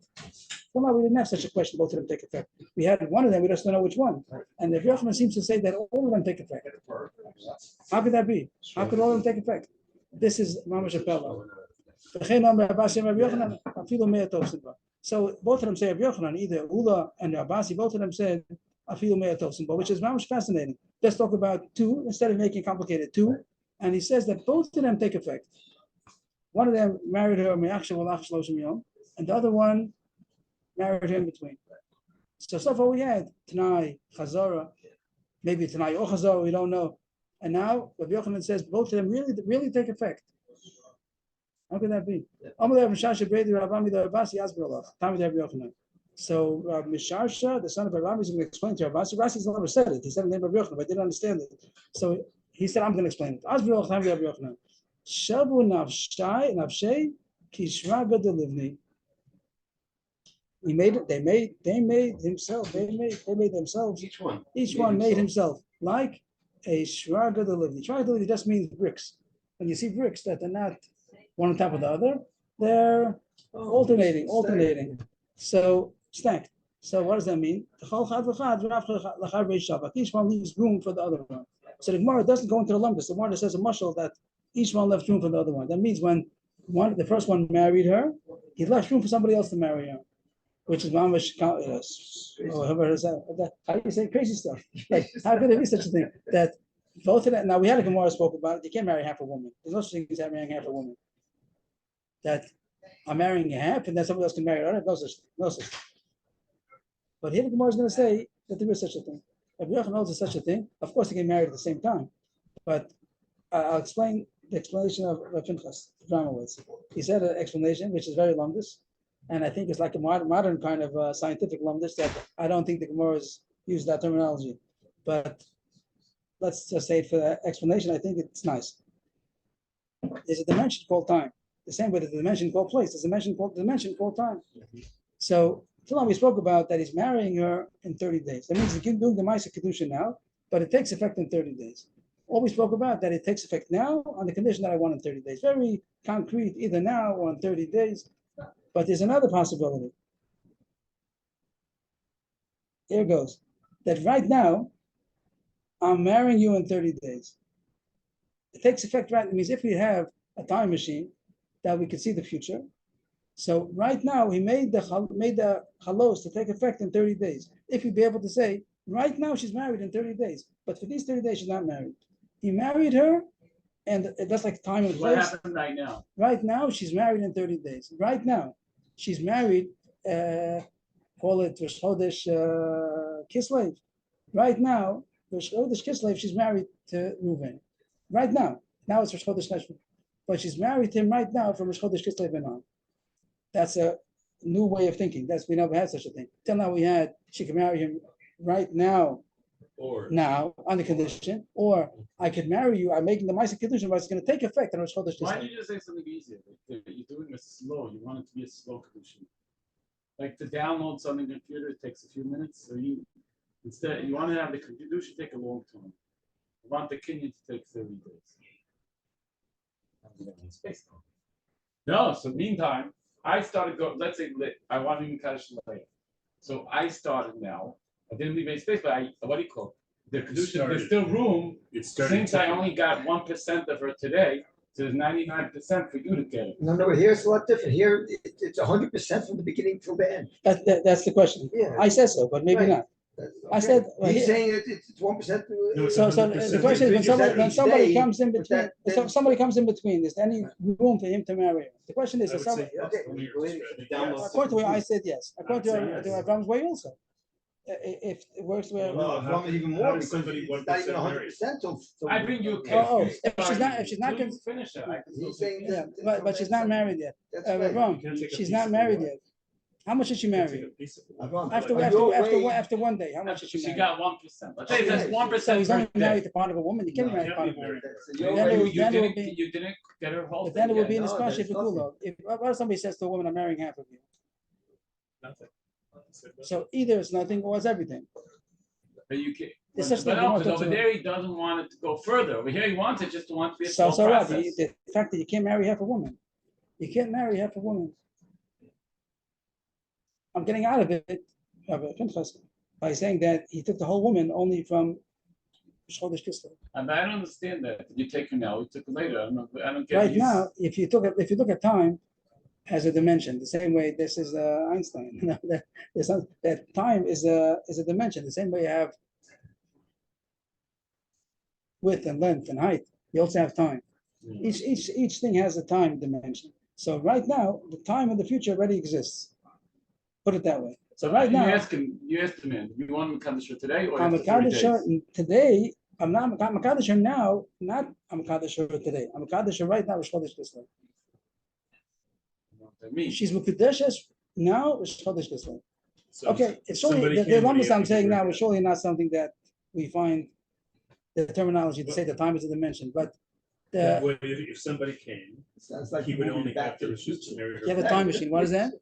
Somehow we didn't have such a question, both of them take effect. We had one of them, we just don't know which one. And Rav Yochanan seems to say that all of them take effect. How could that be? How could all of them take effect? This is Mamash Apella. So both of them say Rav Yochanan, either Ula and Rabasi, both of them said Afilu Me'atosim, which is Mamash fascinating. Let's talk about 2 instead of making complicated 2. And he says that both of them take effect. One of them married her and the other one married her in between. So far we had Tanai, Chazara, maybe Tanai or Chazara, we don't know. And now Rabbi Yochanan says both of them really take effect. How could that be? So Misharsha, the son of Rabbi, is going to explain to Rabbi. Rashi never said it. He said the name of Rabbi Yochanan, but I didn't understand it. So he said, I'm going to explain it. Shabu nafshei kishra bedelivni. He made it. They made themselves. Each one made himself like a shraga delivni. Shraga delivni just means bricks. When you see bricks that they're not one on top of the other, they're alternating. So stacked. So what does that mean? Each one leaves room for the other one. So the Gemara doesn't go into the lumbus. The Gemara says a mashal that each one left room for the other one. That means when the first one married her. He left room for somebody else to marry her, which is mamash. How do you say crazy stuff? Like how could there be such a thing that both of that? Now we had a Gemara spoke about it. You can't marry half a woman. There's no such thing as marrying half a woman. That I'm marrying half, and then somebody else can marry her. No such thing. No such thing. But here the Gemara is going to say that there is such a thing. If Yochanan knows there's such a thing, of course they get married at the same time. But I'll explain the explanation of Pinchas Abramowitz. He said an explanation which is very lumdus, and I think it's like a modern kind of scientific lumdus that I don't think the Gemara's used that terminology. But let's just say it for the explanation, I think it's nice. There's a dimension called time. The same way that the dimension called place, there's a dimension called time. So till now we spoke about that he's marrying her in 30 days. That means he's doing the Ma'aseh Kiddushin now, but it takes effect in 30 days. All we spoke about that it takes effect now on the condition that I want in 30 days. Very concrete, either now or in 30 days. But there's another possibility. Here goes. That right now, I'm marrying you in 30 days. It takes effect right. It means if we have a time machine that we could see the future. So right now, he made the halos to take effect in 30 days. If you'd be able to say, right now she's married in 30 days, but for these 30 days she's not married. He married her, and that's like time and place. What happened right now? Right now, she's married in 30 days. Right now, she's married, call it Rosh Chodesh Kislev. Right now, Rosh Chodesh Kislev, she's married to Reuven. Right now. Now it's Rosh Chodesh Teshuvah. But she's married to him right now from Rosh Chodesh Kislev and on. That's a new way of thinking. We never had such a thing. Till now we had, she can marry him right now. Or Now, on the condition, or I could marry you, I'm making the Ma'aseh Kiddushin, but it's going to take effect on Rosh Chodesh Why Kislev. don't you just say something easier? Like, you're doing it slow. You want it to be a slow Kiddushin. Like to download something on the computer, it takes a few minutes. So you instead you want to have the Kiddushin take a long time. You want the Kinyan to take 30 days. No, so meantime, I started go. Let's say I want to do Kaddish later. So I started now. I didn't leave any space, but what do you call it? The Kiddushin, there's still room. Since I only got 1% of her today, so there's 99% for you to get it. No, here it's a lot different. Here, it's 100% from the beginning till the end. That's the question. Yeah. I said so, but maybe Right. not. That's I okay. said, well, He's here- saying it's 1%. No, it's So the 100%. question is, when somebody comes in But between, that- so somebody comes in between, is there any room for him to marry her? The question is, I if would say somebody, yes. Okay, Only your believe it. discretion. Download. according to where I said yes, according to I would say yes. Avrohom's way also. If it works where, Well, No, how Avrohom even how more does because somebody it's 1% not even marry? 100% till. I bring you a cake. Oh, You if she's not- if she's not Till gonna- you finish it. I can still He's take saying it. yeah, but she's not married yet. That's right. Avrohom, You can't take a she's piece not of married the yet. How much did she You can't marry? take a piece of it. Avrohom, After by your way- after one day, how much did she She marry? got 1%. Let's say that's Okay. 1%. So he's only per day. married to part of a woman. You can't No, marry can't part be of a woman. married. That's You, your Then it way. would- then it would you didn't get her whole But then it would be thing in yet. a No, scholarship there's for If what if somebody says to a woman, I'm marrying half of you. Nothing. So either it's nothing or it's everything. But you can. It's such But thing, no, you because want over to- there he doesn't want it to go further. Over here he wants it just to want to be a So slow what? process. The fact that you can't marry half a woman. You can't marry half a woman. I'm getting out of it, Pinchas, by saying that he took the whole woman only from Chodesh Kislev. And I don't understand that. You take her now, you took her later. I don't get Right these- now, if you look at time as a dimension, the same way this is Einstein. That time is a dimension. The same way you have width and length and height, you also have time. Each thing has a time dimension. So right now, the time in the future already exists. Put it that way. So right you now, ask him, man, you want him to Kaddish today or I'm a after 30 days? Kaddish today. I'm not a Kaddish now. Not I'm a Kaddish today. I'm a Kaddish right now. Rosh Chodesh Kislev. You know what I mean? She's Mekudeshes now. Rosh Chodesh Kislev. So Okay, it's surely somebody the came, what do numbers you have I'm to saying give her now a is surely not something that we find the terminology to say the time is a dimension, but That the, way, if somebody came, Sounds like he would moving only back have to the refuse to marry her. you have a time machine. What is that?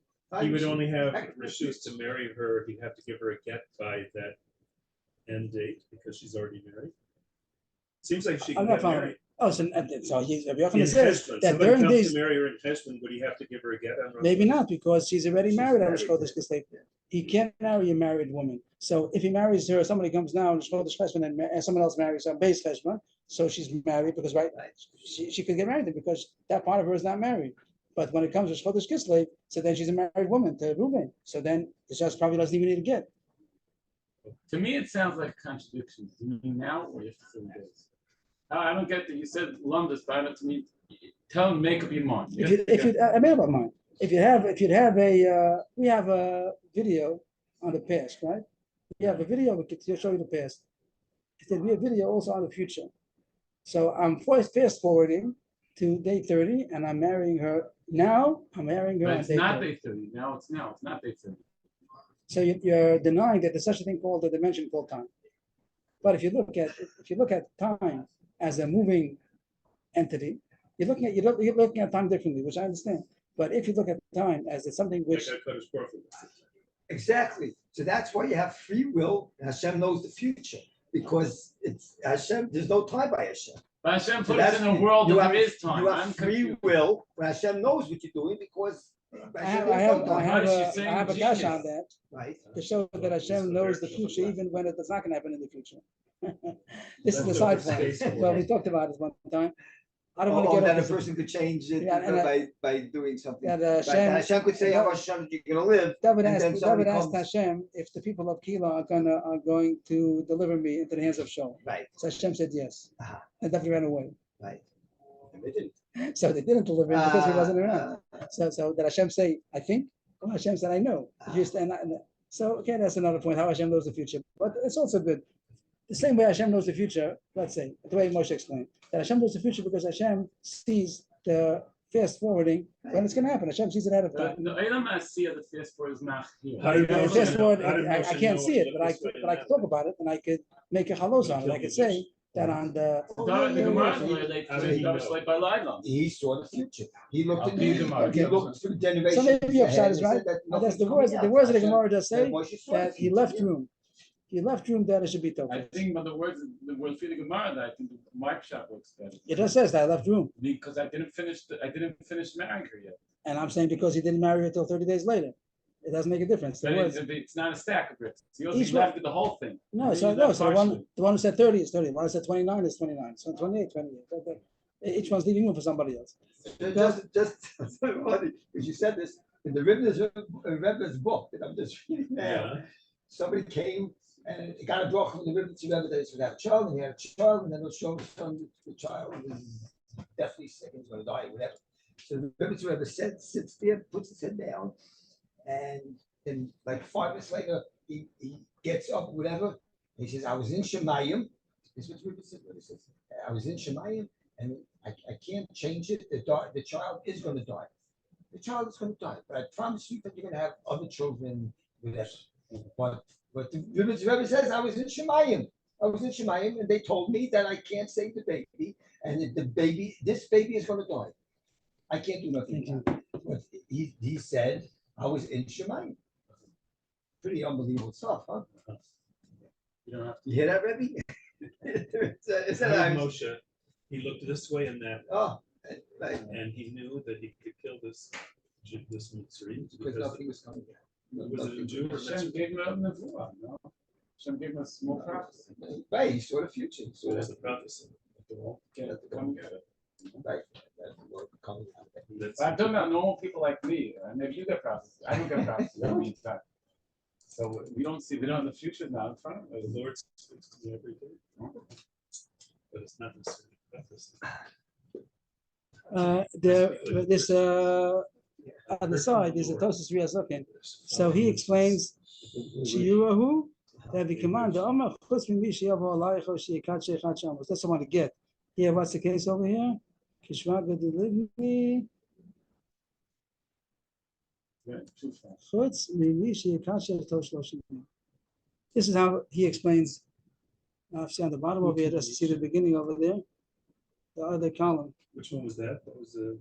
He would only have refused to marry her, he'd have to give her a get by that end date, because she's already married. Seems like she I'm can not get following. married. Oh, so he's In Yochanan says Cheshvan, that somebody during comes these, to marry her in Cheshvan, would he have to give her a get on? Rosh maybe Chodesh? not, because she's already She's married on Rosh married, Chodesh Kislev. He can't marry a married woman. So if he marries her, somebody comes now and Chodesh Cheshvan and someone else marries her base Cheshvan, so she's married because she could get married because that part of her is not married. But when it comes to Chodesh Kislev, so then she's a married woman to Reuben. So then the judge probably doesn't even need to get. To me, it sounds like a contradiction. Do you mean now or after 30 days? I don't get that. You said Lumdus, but to me, tell him, make up your mind. I made up my mind. If you'd have we have a video on the past, right? We have a video, we could show you the past. There'd be a video also on the future. So I'm fast forwarding to day 30, and I'm marrying her now. I'm marrying her But on it's day not 30. day 30. Now it's not day 30. So you're denying that there's such a thing called a dimension called time. But if you look at time as a moving entity, you're looking at time differently, which I understand. But if you look at time as something which Exactly. So that's why you have free will, and Hashem knows the future, because it's Hashem. There's no time by Hashem. But Hashem So put us that's in a the- world you where have- there is time. You I'm have free confused. will, but Hashem knows what you're doing because I Hashem have, I have, knows no I time, have, Right, a, she's saying I have a genius. gash on that right? to show that Hashem knows the future even when it's not going to happen in the future. This is the That's side what point. space Well, for. we talked about it one time. I don't want to Oh, get then a off this. person could change it Yeah, and by doing something. That Right, Hashem could say, that- "How much Hashem you're gonna live?" David and asked, then somebody David asked comes- Hashem if the people of Kila are going to deliver me into the hands of Shaul. Right, So Hashem said yes, Uh-huh. and David ran away. right. And they didn't. So they didn't deliver him because he wasn't around. Uh, So did Hashem say, I think? Oh, Hashem said, I know. So okay, that's another point, how Hashem knows the future. But it's also good. The same way Hashem knows the future, let's say, the way Moshe explained, that Hashem knows the future because Hashem sees the fast forwarding when it's going to happen. Hashem sees it ahead of time. The Elam Asiyah, the fast forward is not here. How did And Moshe fast forward, know- how did I Moshe can't know see it, it but I this way but I could talk about it, and I could make a halos on it. I could say that on the The Gemara is where they How did he know? like by Lilam. He saw the future. He looked I'll at read them out. he looked through generations. So maybe your ahead upside is and right. said that And that's the nothing's words. coming The out. words of the Hashem- Gemara just say Moshe saw the that he future, left yeah. room. He left room that it should be I token. think, but the words for the Gemara, that I think my shop works better. It just says that I left room, Because I didn't finish marrying her yet. and I'm saying because he didn't marry her until 30 days later, it doesn't make a difference. The But words, it's not a stack of bricks. He also Each left the whole thing. no, He so left no, so partially. the one who said 30 is 30. The one who said 29 is 29. So 28, 28. Okay. Each one's leaving room for somebody else. Just so funny, because you said this in the Rebbe's book that I'm just reading now. Yeah. Somebody came and he got a book from the Rebbe's Rebbe that he's without a child, and he had a child, and then it showed the child is definitely sick, he's gonna die, whatever. So the Rebbe's Rebbe sits there, puts his head down, and then like 5 minutes later, he gets up, whatever. He says, "I was in Shemayim." This is what Rebbe said. What he says, "I was in Shemayim, and I can't change it. The child is going to die. The child is going to die. But I promise you that you're going to have other children with us." But the Rebbe says, "I was in Shemayim. I was in Shemayim, and they told me that I can't save the baby, and that this baby is going to die. I can't do nothing about it." But he said, "I was in Shemayim." Pretty unbelievable stuff, huh? You don't have to. You hear that, Rebbe? It's How that did Moshe, he looked this way and that, oh, right. and he knew that he could kill this Mitzri Because because nothing was coming down. was it a Jew or Hashem gave him a nevuah, no? Hashem gave him a small prophecy. Right, he saw the future. He saw So that's that. the prophecy. Get it, come get it. Right. That's the word coming out. That's- But I'm talking about normal people like me. Maybe you get prophecy. I don't get prophecy. I mean, fact. So we don't have the future now in front of us. The Lord speaks to me every day. But it's not necessarily prophecy. This on the side is a Tosis Riyazokin. So he explains Shiyurahu that the command the Omer Chutz Mimi Sheyavo Alayich O Sheyikat Sheichat Shamos. That's what I want to get. Here, what's the case over here? Kishma Gedulivni Yeah, too fast. Chutz Mimi Sheyikat Sheichat Shloshim. This is how he explains. See on the bottom over here, just to see the beginning over there, the other column. Which one was that? That was the.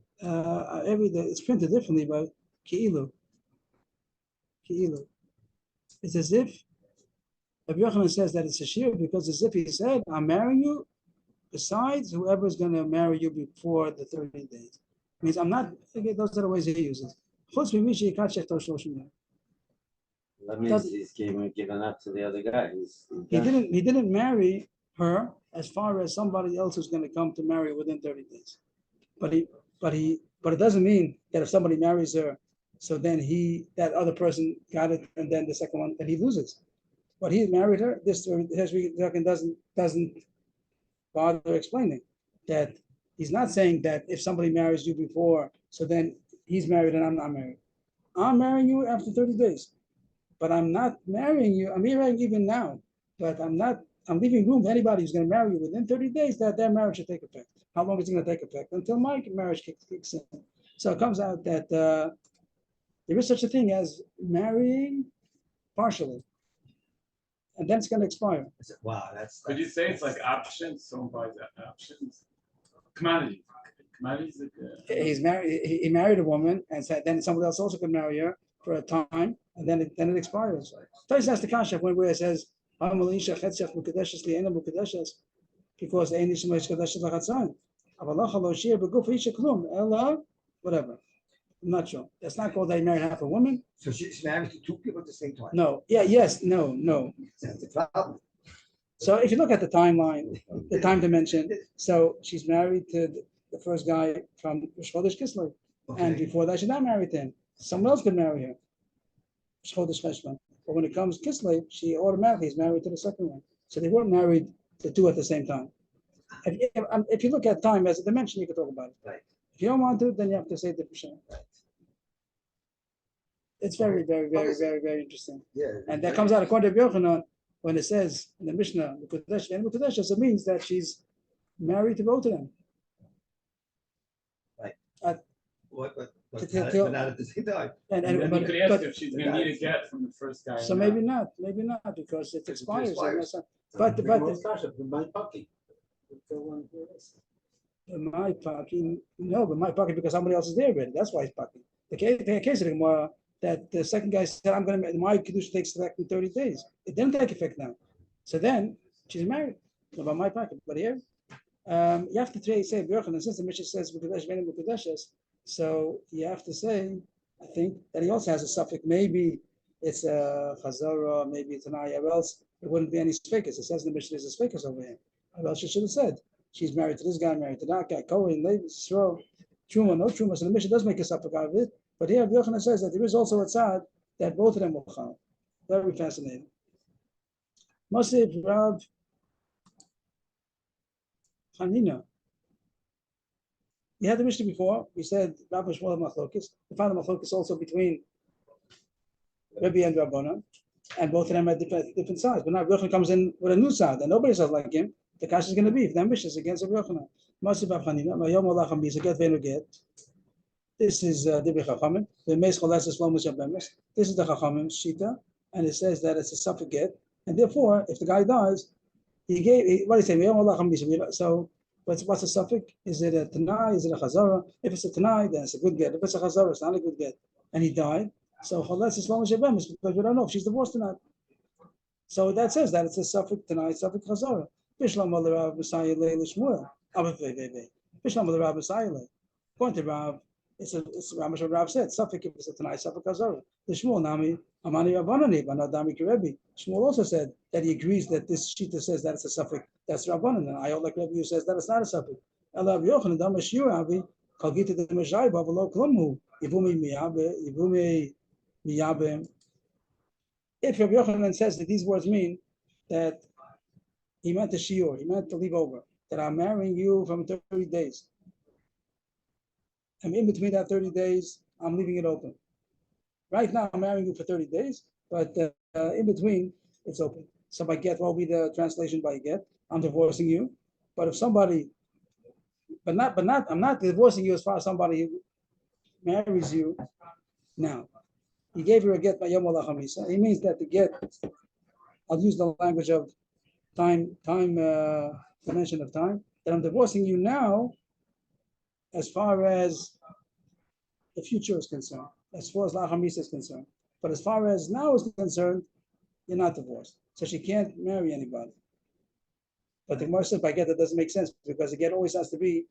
It's printed differently, but Ki'ilu. It's as if Rabbi Yochanan says that it's a shear because as if he said, "I'm marrying you." Besides, whoever is going to marry you before the 30 days means I'm not. Okay, those are the ways he uses. That means he's given up to the other guy. He didn't marry her as far as somebody else who's going to come to marry within 30 days. But But it doesn't mean that if somebody marries her, so then that other person got it, and then the second one, then he loses. But he married her. This doesn't bother explaining that he's not saying that if somebody marries you before, so then he's married and I'm not married. I'm marrying you after 30 days, but I'm not marrying you. I'm marrying even now, but I'm leaving room for anybody who's going to marry you within 30 days that their marriage should take effect. How long is it going to take effect? Until my marriage kicks in. So it comes out that there is such a thing as marrying partially, and then it's going to expire. I said, wow, that's. Could you say it's like options? Someone buys options. Commodities. Commodities. He's married. He married a woman, and said then somebody else also could marry her for a time, and then it expires. Tais has the kasha where it says because whatever. I'm not sure. That's not called that he married half a woman. So she's married to two people at the same time. No. Yeah. Yes. No. That's the problem. So if you look at the timeline, the time dimension, so she's married to the first guy from Chodesh Kislev, and Okay. before that she's not married to him. Someone else could marry her. Chodesh Cheshvan. But when it comes to Kislev, she automatically is married to the second one. So they weren't married to two at the same time. If you look at time as a dimension, you can talk about it. Right. If you don't want to, then you have to say different shit. Right. It's very, very, very, very, very interesting. Yeah. And that comes out according to Yochanan when it says in the Mishnah, Mukadesh and Mukadesh, it means that she's married to both of them. But not at the same time. And then you could ask if she's going to need a get from the first guy. So maybe not, because it expires. expires. But my parking, no, but my parking because somebody else is there already. That's why he's parking. The case of the Gemara that the second guy said, "I'm going to my Kiddushin takes effect in 30 days." It didn't take effect now. So then she's married. About my parking, but here you have to say Yochanan, since the Mishnah says Mukadesh Venim Mukadeshes, so you have to say, I think that he also has a suffix. Maybe it's a Chazara, maybe it's an Ayah, or else it wouldn't be any speakers. It says in the Mishnah there's a speakers over here. Or else she should have said she's married to this guy, married to that guy, Kohen, Levi, Yisrael, Truma, no Truma. So the Mishnah does make a suffix out of it. But here Yochanan says that there is also a tzad that both of them will come. Very fascinating. Moshe Rav Hanina. We had the Mishnah before. We said Rabbi Shmuel Machlokis. We found the Machlokis also between Rabbi and Rabbana, and both of them at different sides. But now Yochanan comes in with a new side, and nobody says like him. The kash is going to be if the Mishnah is against Rabbi Yochanan. Moshe Rav Hanina. Mayom Olacham Bizaget Venu Get. This is Dibri Chachamim. The Meis Cholas is Lomus Yabemes. This is the Chachamim Shita, and it says that it's a suffix get, and therefore, if the guy dies, what do you say? So, what's a suffix? Is it a Tanai? Is it a Chazara? If it's a Tanai, then it's a good get. If it's a Chazara, it's not a good get. And he died. So, Cholas is Lomus Yabemes, because we don't know if she's divorced or not. So that says that it's a suffix Tanai, suffix Chazara. Bishlam Rav Messiah Le Lishmuel. Bishlam Rav Messiah Le. According to Rav, it's Rav said, suffix if it's a Tanai, suffix Chazara. The Shmuel Nami, Amani Rabbanani, Banadami Kirebi. Shmuel also said that he agrees that this Shita says that it's a suffix. That's Rabbanan. And I like Rebbe who says that it's not a suffix. Elav Yochanan, Damashir Abi, Kalgita the Mashai, Babalo Klumhu, Ibumi Miyabe. If Rabbi Yochanan says that these words mean that he meant to shiur, he meant to leave over, that I'm marrying you from 30 days. And in between that 30 days, I'm leaving it open. Right now, I'm marrying you for 30 days, but in between, it's open. So by get, what will be the translation by get? I'm divorcing you. But if somebody, I'm not divorcing you as far as somebody who marries you now. He gave her a get by Yom Olachamisa. He means that the get, I'll use the language of time, dimension of time, that I'm divorcing you now as far as the future is concerned, as far as Lachamisa is concerned. But as far as now is concerned, you're not divorced. So she can't marry anybody. But the Gemara says by get that doesn't make sense because the get always has to be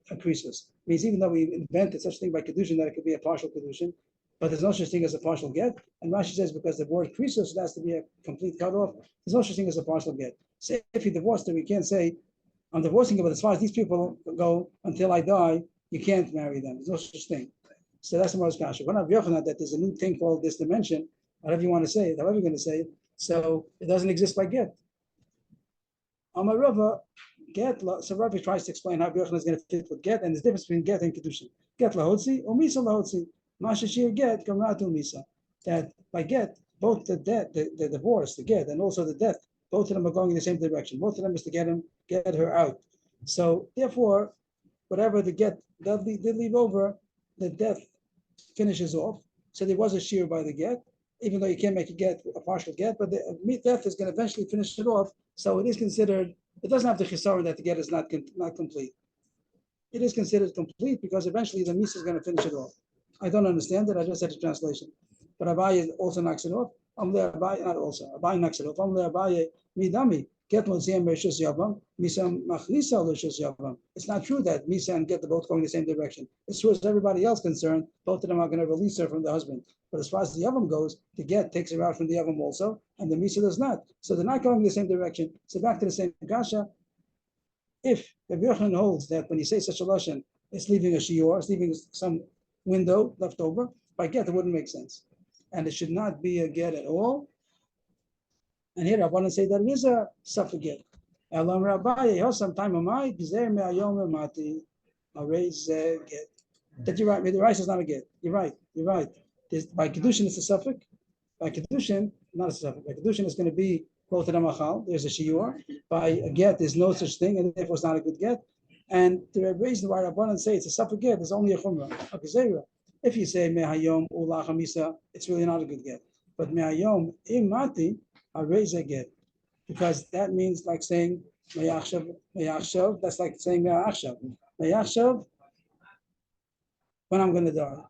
a krisus. Means even though we invented such a thing by Kiddushin that it could be a partial Kiddushin, but there's no such thing as a partial get. And Rashi says because the word krisus has to be a complete cutoff, there's no such thing as a partial get. So if you divorced her, we can't say, I'm divorcing her, but as far as these people go until I die, you can't marry them. There's no such thing. So that's the most kasha. When I've that there's a new thing called this dimension, whatever you want to say, however you're going to say it. So it doesn't exist by get. Amar Rava, get. So Rava tries to explain how Yochanan is going to fit with get, and there's difference between get and Kiddushin. Get lahotzi or misa lahotzi. Mashashir get kamratu misa. That by get, both the death, the divorce, the get, and also the death, both of them are going in the same direction. Both of them is to get her out. So therefore, whatever the get did leave over, the death finishes off. So there was a shear by the get, even though you can't make a partial get, but the death is going to eventually finish it off. So it is considered, it doesn't have the chisar that the get is not complete. It is considered complete because eventually the misa is going to finish it off. I don't understand it. I just said the translation. But Abaye also knocks it off. Abaye, not also. Abaye knocks it off. Abaye midami. Get Mosiyam Rishus Yavam, Misam Machlisa Rishus Yavam. It's not true that Misa and Get are both going the same direction. As far as everybody else concerned, both of them are going to release her from the husband. But as far as the Yavam goes, the Get takes her out from the Yavam also, and the Misa does not. So they're not going the same direction. So back to the same kasha. If the Yochanan holds that when you say such a lashon, it's leaving a shiur, it's leaving some window left over, by Get it wouldn't make sense. And it should not be a Get at all. And here I want to say that it is a suffix get. Elam Rabbi, sometime amai, Gzer me'ayom mati, a raise get. That you're right, the rice is not a get. You're right. By Kiddushin, it's a suffix. By Kiddushin, not a suffix. By Kiddushin, it's going to be both of them achal. There's a shiur. By a get, there's no such thing, and therefore it's not a good get. And the reason why Rabbanan say it's a suffix get is only a chumrah, a gezerah. If you say me'ayom ulach hamisa, it's really not a good get. But me'ayom imati, I raise a get, because that means like saying mayachshav. That's like saying mayachshav when I'm going to die.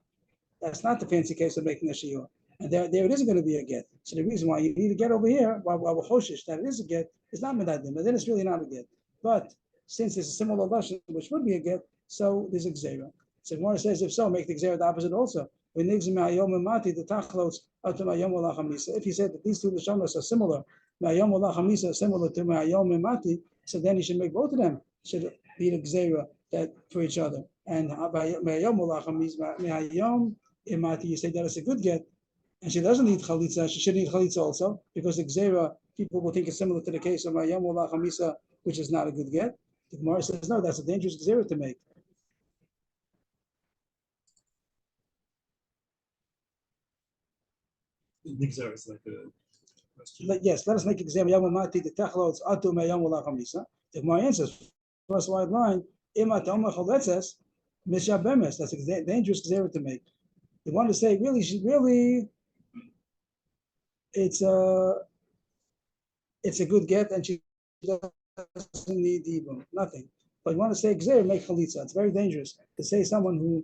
That's not the fancy case of making a shiur, and there it isn't going to be a get. So the reason why you need to get over here, while we're choshish that it is a get, is not medadim, but then it's really not a get. But since there's a similar lashon which would be a get, so there's a gzera. So Gemara says, if so, make the gzera the opposite also. If you said that these two lashonos are similar, similar to Ma'ayom Mati, so then you should make both of them should be the gzera that for each other. And Ma'ayom Mati, you say that it's a good get, and she doesn't need chalitza. She should need chalitza also, because the gzera people will think it's similar to the case of Ma'ayom Chamisa, which is not a good get. The Gemara says no, that's a dangerous gzera to make. Nigzar is like a question. Yes, let us make exam Yamamati the Techlots Atu Mayam Chamisa. The Gemara answers, first wide line, Imatoma Choletzes, Mishabemes. That's a dangerous gzera to make. They want to say really it's a good get and she doesn't need even nothing. But you want to say gzera, make chalitza. It's very dangerous to say someone who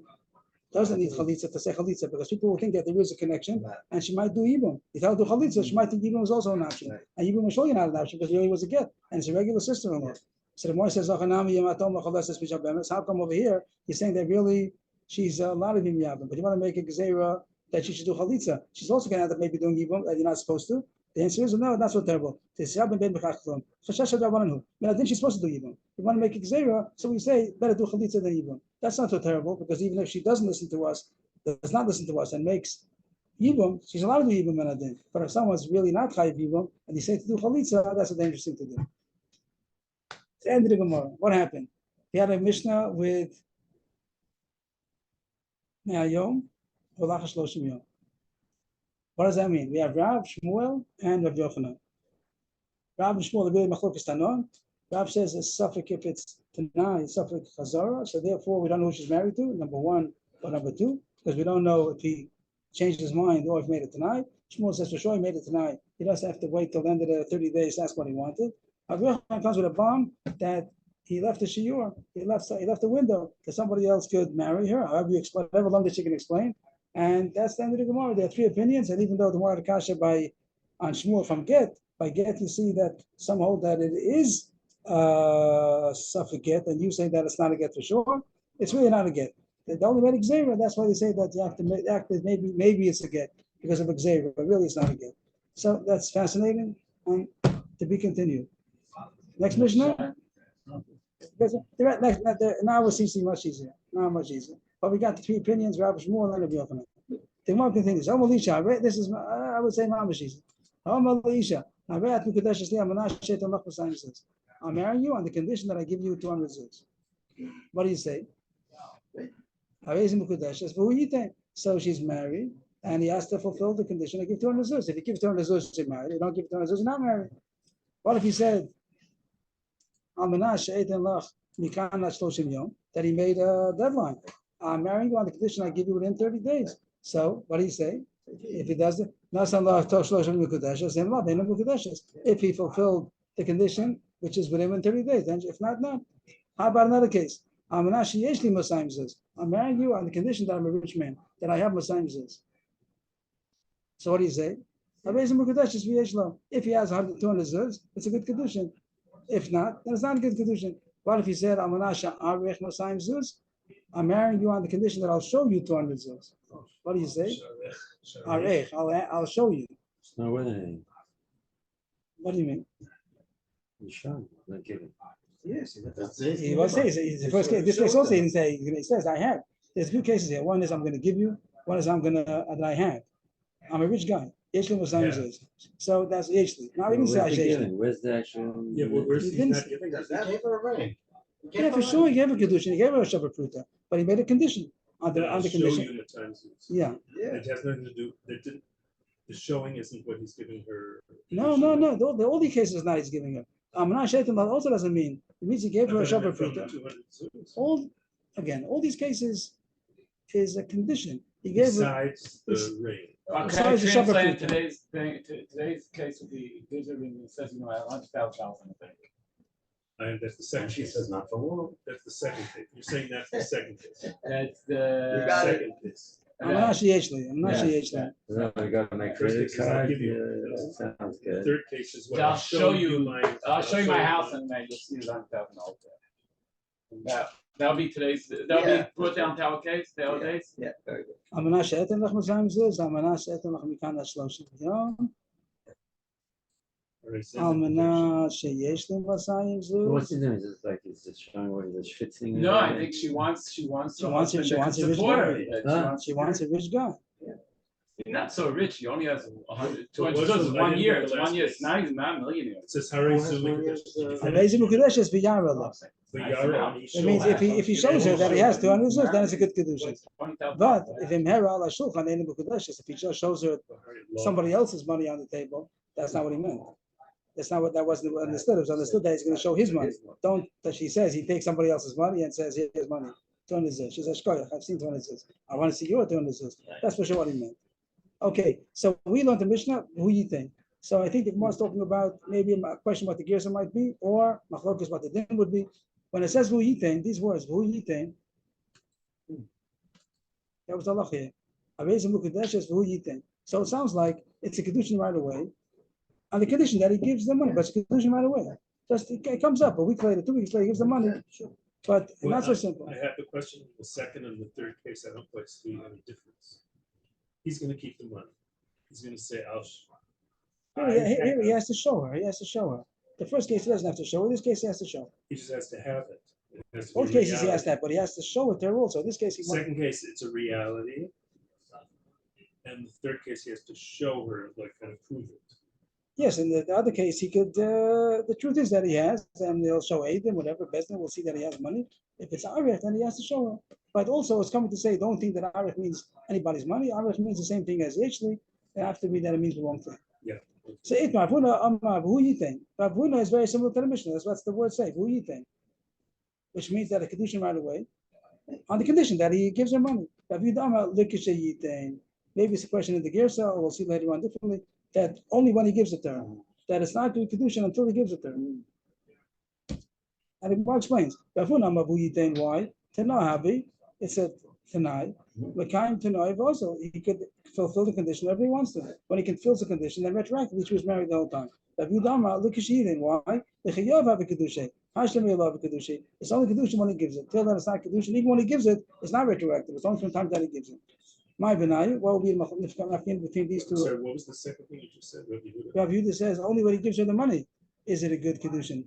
doesn't need chalitza to say chalitza, because people will think that there is a connection, and she might do ibum. If I do chalitza, she might think ibum is also an option, and ibum is surely not an option because it really was a get, and it's a regular sister-in-law. So the Gemara says, how come over here he's saying that really she's a lot of yabim, but you want to make a gezerah that she should do chalitza? She's also going to end up maybe doing ibum that you're not supposed to. The answer is no, not so terrible. Then she's supposed to do ibum. You want to make a gezerah, so we say better do chalitza than ibum. That's not so terrible, because even if she doesn't listen to us, does not listen to us, and makes yibum, she's allowed to do yibum and adin. But if someone's really not chayiv yibum and they say to do chalitza, that's a dangerous thing to do. The end of the Gemara. What happened? We had a Mishnah with Me'ayom Olachash Loshim Yom. What does that mean? We have Rav, Shmuel, and Rav Yochanan. Rav and Shmuel are really machlokes tanon. Rav says it's suffix if it's Tanai, it's suffix Chazara, so therefore we don't know who she's married to, number one or number two, because we don't know if he changed his mind or if he made it tonight. Shmuel says for sure he made it tonight. He doesn't have to wait till the end of the 30 days to ask what he wanted. Avrohom comes with a bomb that he left a shiur, he left a window that somebody else could marry her, however you explain, whatever long that she can explain. And that's the end of the Gemara. There are three opinions, and even though the Gemara Kasha on Shmuel from Get, by Get you see that some hold that it is suffix get, and you say that it's not a get for sure. It's really not a get. They only made gzera. That's why they say that you have to act as maybe it's a get because of a gzera, but really it's not a get. So that's fascinating, and to be continued. Next Mishnah. Because now we're seeing much easier. Now much easier. But we got the three opinions, Rabbi Shmuel and Rabbi Yochanan. The Gemara continues. This is, I would say, Mamash easy. I'm marrying you on the condition that I give you 200 zuz. What do you say? So she's married, and he has to fulfill the condition. I give 200 zuz. If he gives 200 zuz, she's married. If you don't give 200 zuz, you're not married. What if he said, that he made a deadline? I'm marrying you on the condition I give you within 30 days. So what do you say? If he does it, if he fulfilled the condition, which is within 30 days, then if not, not. How about another case? I'm marrying you on the condition that I'm a rich man, that I have Masayim. So what do you say? If he has 200 zuz, it's a good condition. If not, then it's not a good condition. What if he said, I'm marrying you on the condition that I'll show you 200 zuz? What do you say? I'll show you. It's not with anything. What do you mean? You show, not giving. Yes, He was saying the first case. This case also he didn't say. He says I have. There's two cases here. One is I'm going to give you. One is I'm going to that I have. I'm a rich guy. Yeshli Muslim says. So that's Yeshli. Now he didn't say I Yeshli. Where's the actual? Yeah, well, where's, He he's didn't not say- giving us. He gave her a ring. Yeah, for sure. He gave a Kiddushin. He gave her a Shabbat Pruta. But he made a condition on the I'll show condition. you the times. Yeah. Yeah. It has nothing to do, that didn't, the showing isn't what he's giving her. No. All the cases now he's giving her. Amna Shaitan also doesn't mean. It means he gave her a Shabbat Pruta. All these cases is a condition. He gave her. Besides the ring. Okay, Besides the Shabbat translate Pruta. today's thing, today's case would be, there's a ring that says, I have 100,000, I think. And that's the second. And she case. says not for long. That's the second case. You're saying that's the second case. That's You got the. it. Second case. Amna Shaitan. Amna Shaitan. No, we gotta make First credit case is I'll card. give you- Yeah, sounds The good. third case is what I'll show you my. I'll show you my house and then you'll see the 100,000 there. That'll be today's, that'll be Yeah. brought down to our case, nowadays. Yeah, very good. Amna Shaitan lach Masayim zuz. Amna Shaitan lach Mikan Shloshim Yom. Almana sheyesh le Masayim What's zuz. he doing? Is it like, is it showing what he's schwitzing? No, I think she wants She her wants husband she that wants can a rich support guy. her. That Huh? She wants a rich guy. Not so rich, he only has 100, What 200, was so the- it's I 1 didn't year, get it's the 1 last year, case. it's not even a millionaire. It says Harry Well, Sumi. Amazing Mukadesh is biyara lo. It means if he shows her that he has 200 zuz, then it's a good kedusha. But if him hera ala shulchan ain't Mukadesh, if he just shows her somebody else's money on the table, that's not what he meant. That's not what that wasn't understood. It was understood that he's going to show his money. Don't that she says he takes somebody else's money and says here's money. 200 zuz. She says shkoyach. I've seen 200 zuz. I want to see your 200 zuz. That's for sure what he meant. Okay, so we learned the Mishnah. Who you think? So I think the Gemara is talking about maybe a question what the gersa might be, or machlokas what the din would be. When it says who you think, these words who you think. That was Allah here. Aveza Mukadesh is who you think. So it sounds like it's a Kiddushin right away, on the condition that he gives the money, but it's a Kiddushin right away. Just it comes up a week later, 2 weeks later, he gives the money, but not so simple. I have the question, the second and the third case, I don't quite see any difference. He's gonna keep the money. He's gonna say, Here he has to show her. He has to show her. The first case he doesn't have to show her. This case he has to show her. He just has to have it. It has to be Both cases he has reality. that, but he has to show it to her also. In this case he wants. Second case, it's a reality. And the third case, he has to show her, like, kind of prove it. Yes, in the other case, he could. The truth is that he has, and they'll show Aiden, whatever. Besdin will see that he has money. If it's Arich, then he has to show her. But also, it's coming to say, don't think that Arich means anybody's money. Arich means the same thing as Yeshli. They have to be that it means the wrong thing. Yeah. So it Mavuna who you think? Mavuna is very similar to the Mishnah. That's what the word say. Who you think? Which means that a Kiddushin right away, on the condition that he gives her money. Maybe it's a question in the Gersa, or we'll see later on differently. That only when he gives it to her, that it's not good Kiddushin until he gives it to her. And the Gemara explains, why? Tanahabi, it's a Tanai. L'kaim Tanai also, he could fulfill the condition whenever he wants to. When he fulfills the condition, then retroactively she was married the whole time. Why? It's only Kiddushin when he gives it. Till then it's not Kiddushin. Even when he gives it, it's not retroactive. It's only from the time that he gives it. My Benai, what will be the mafkin between these two? Sorry, what was the second thing you just said? Rav Yehuda says only when he gives her the money is it a good Kiddushin.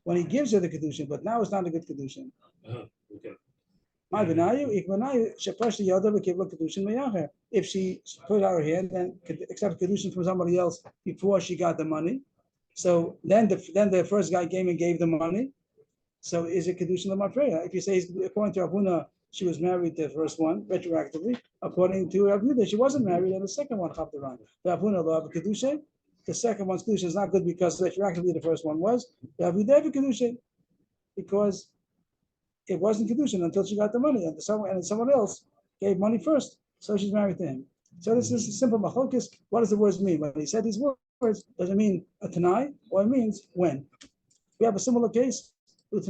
when he gives her the Kiddushin, but now it's not a good Kiddushin. Okay. My benayu, ik benayu, shepash yoda v'kibla Kiddushin meyacher. If she put out her hand and accepted Kiddushin from somebody else before she got the money, so then the first guy came and gave the money. So is it Kiddushin L'Mapreya? If you say, according to Abuna, she was married to the first one, retroactively. According to Abuda, she wasn't married, and the second one chopped around. The Abuna lo have a Kiddushin. The second one's Kiddushin is not good because retroactively the first one was. The Abuda have a Kiddushin because it wasn't Kiddushin until she got the money, and someone else gave money first, so she's married to him. So this is a simple machlokes. What does the words mean? When he said these words, does it mean a tanai, or it means when? We have a similar case. The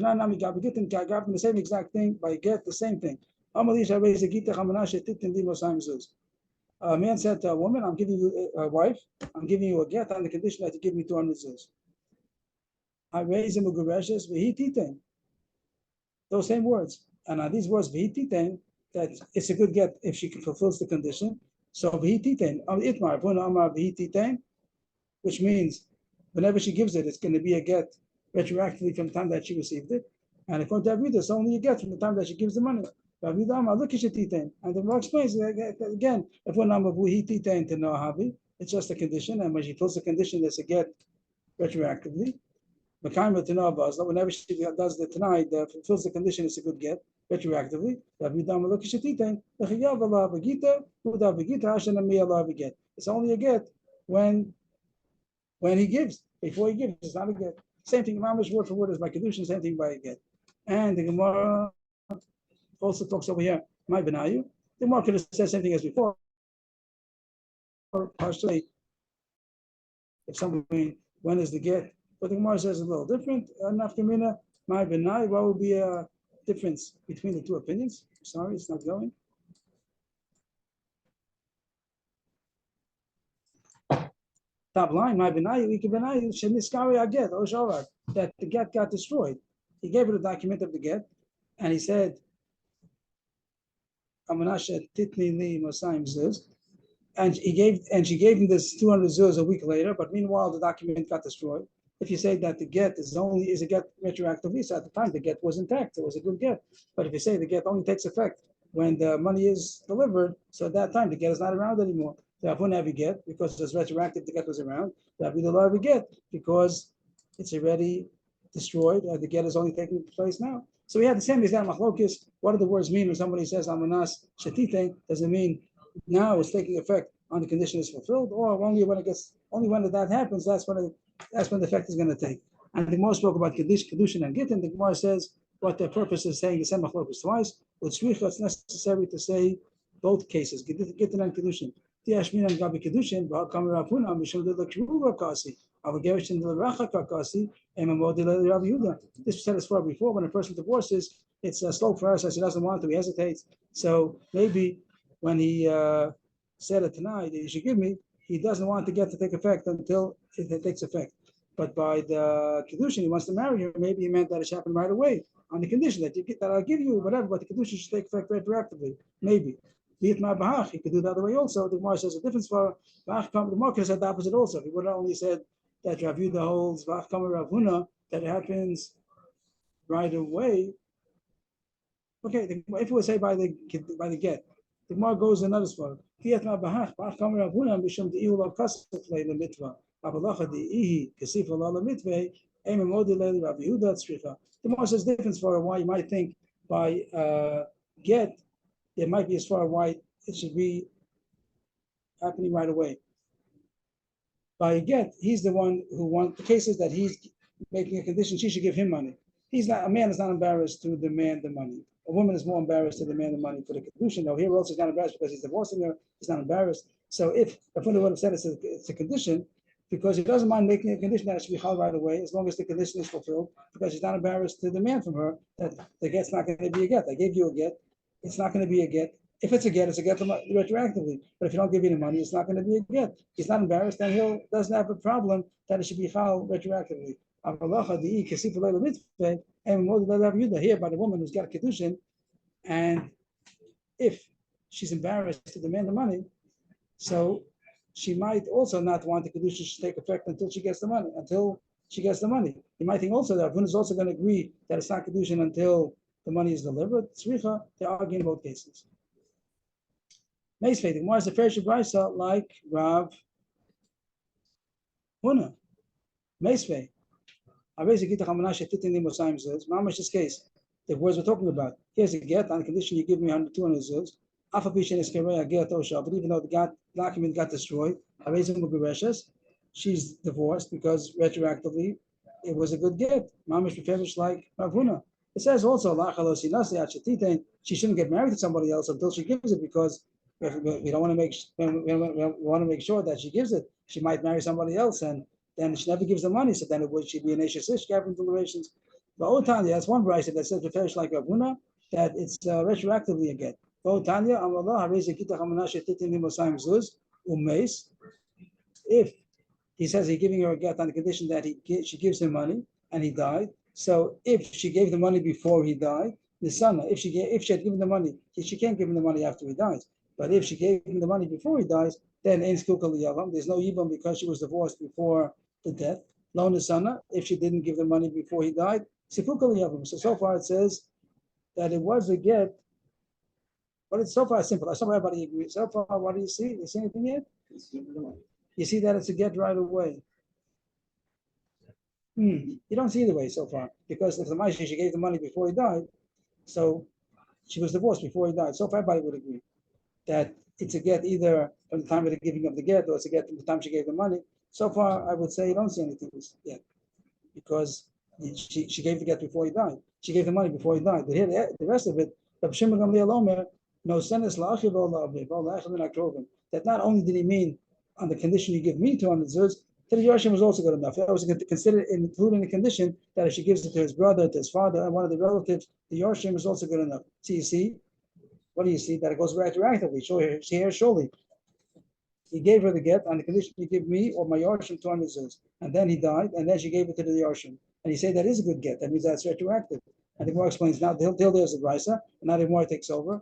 same exact thing by get the same thing. A man said to a woman, I'm giving you a wife, I'm giving you a get on the condition that you give me 200 zuz. I raise him a gureshes, those same words. And on these words, that it's a good get if she fulfills the condition. So which means whenever she gives it, it's going to be a get retroactively from the time that she received it. And according to Avidah, it's only a get from the time that she gives the money. And the Gemara explains again, if one number to know havi, it's just a condition, and when she fills the condition, there's a get retroactively. Whenever she does the tonight, fulfills the condition, it's a good get retroactively. It's only a get when he gives. Before he gives, it's not a get. Same thing, Mamish word for word is by Kiddushin, same thing by a get. And the Gemara also talks over here, my benayu. The Gemara could have said the same thing as before. Or partially, if somebody, when is the get? But the Gemara says a little different. Nafkamina, my benayu, what would be a difference between the two opinions? Sorry, it's not going. Top line, my benayu, get, that the get got destroyed. He gave her the document of the get, and he said, and she gave him this 200 zuz a week later, but meanwhile the document got destroyed. If you say that the get is a get retroactively, so at the time the get was intact, it was a good get. But if you say the get only takes effect when the money is delivered, so at that time the get is not around anymore. The wouldn't have a get because it's retroactive, the get was around. The will have a get because it's already destroyed, the get is only taking place now. So we have the same exact machlokes. What do the words mean when somebody says amanas shetite? Does it mean now it's taking effect on the condition is fulfilled, or only when that happens, that's when the effect is going to take. And the Gemara spoke about Kiddushin and Gittin. The Gemara says what the purpose is saying the same machlokes twice. With shricha, it's necessary to say both cases, Gittin and Kiddushin. This we said as far before, when a person divorces, it's slow process, he doesn't want to, he hesitates. So maybe when he said it tonight, you should give me, he doesn't want the get to take effect until it takes effect. But by the Kiddushin, he wants to marry her, maybe he meant that it should happen right away, on the condition that I'll give you whatever, but the Kiddushin should take effect retroactively, maybe. He could do the other way also. The Gemara says a difference for the Gemara could have said the opposite also. He would have only said that Rav Yehuda holds Ravuna that it happens right away. Okay, if it would say by the get, the Gemara goes another spot. The Gemara says difference for why you might think by get. There might be as far why it should be happening right away. By a get, he's the one who wants the cases that he's making a condition she should give him money. A man is not embarrassed to demand the money. A woman is more embarrassed to demand the money for the Kiddushin. Now here also is not embarrassed because he's divorcing her. He's not embarrassed. So if Rafuna would have said it's a condition, because he doesn't mind making a condition that it should be held right away, as long as the condition is fulfilled, because he's not embarrassed to demand from her that the get's not going to be a get. I gave you a get. It's not going to be a get. If it's a get retroactively. But if you don't give me the money, it's not going to be a get. He's not embarrassed, and he doesn't have a problem that it should be filed retroactively. Here by the woman who's got a Kiddushin, and if she's embarrassed to demand the money, so she might also not want the Kiddushin to take effect until she gets the money, until she gets the money. You might think also that Avrohom is also going to agree that it's not Kiddushin until the money is delivered. Tzricha, they're arguing in both cases. Meisvei, the Gemara is a fair Shabraisa like Rav Huna. Meisvei. Mamash this case, the words we're talking about. Here's a get on the condition you give me 200 zuz. But even though the document got destroyed, she's divorced because retroactively it was a good get. Mamash beferish like Rav Huna. It says also she shouldn't get married to somebody else until she gives it, because we don't want to make sure that she gives it. She might marry somebody else, and then she never gives the money. So then it would she be an Ashish having deliberations. But Otanya, that's one brisa that says beferish like Rav Huna, that it's retroactively a get. If he says he's giving her a get on the condition that she gives him money and he died. So if she gave the money before he died, the son, if she had given the money, she can't give him the money after he dies. But if she gave him the money before he dies, then there's no yibam because she was divorced before the death. Lo nesana, if she didn't give the money before he died, so far it says that it was a get, but it's so far simple. So far everybody agrees. So far, what do you see? You see anything yet? You see that it's a get right away. You don't see the way so far, because if the Maishi, she gave the money before he died, so she was divorced before he died. So far everybody would agree that it's a get either from the time of the giving of the get, or it's a get from the time she gave the money. So far, I would say you don't see anything yet, because she gave the get before he died. She gave the money before he died. But here, the rest of it, that not only did he mean on the condition you give me 200 zuz, that the Yarshim was also good enough. That was considered including the condition that if she gives it to his brother, to his father, and one of the relatives, the Yarshim is also good enough. So you see, what do you see? That it goes retroactively. Surely. He gave her the get on the condition you give me or my Yarshim 200 zuz. And then he died, and then she gave it to the Yarshim. And he said that is a good get. That means that's retroactive. And the Gemara explains now, till there's a brisa, and now the Gemara takes over.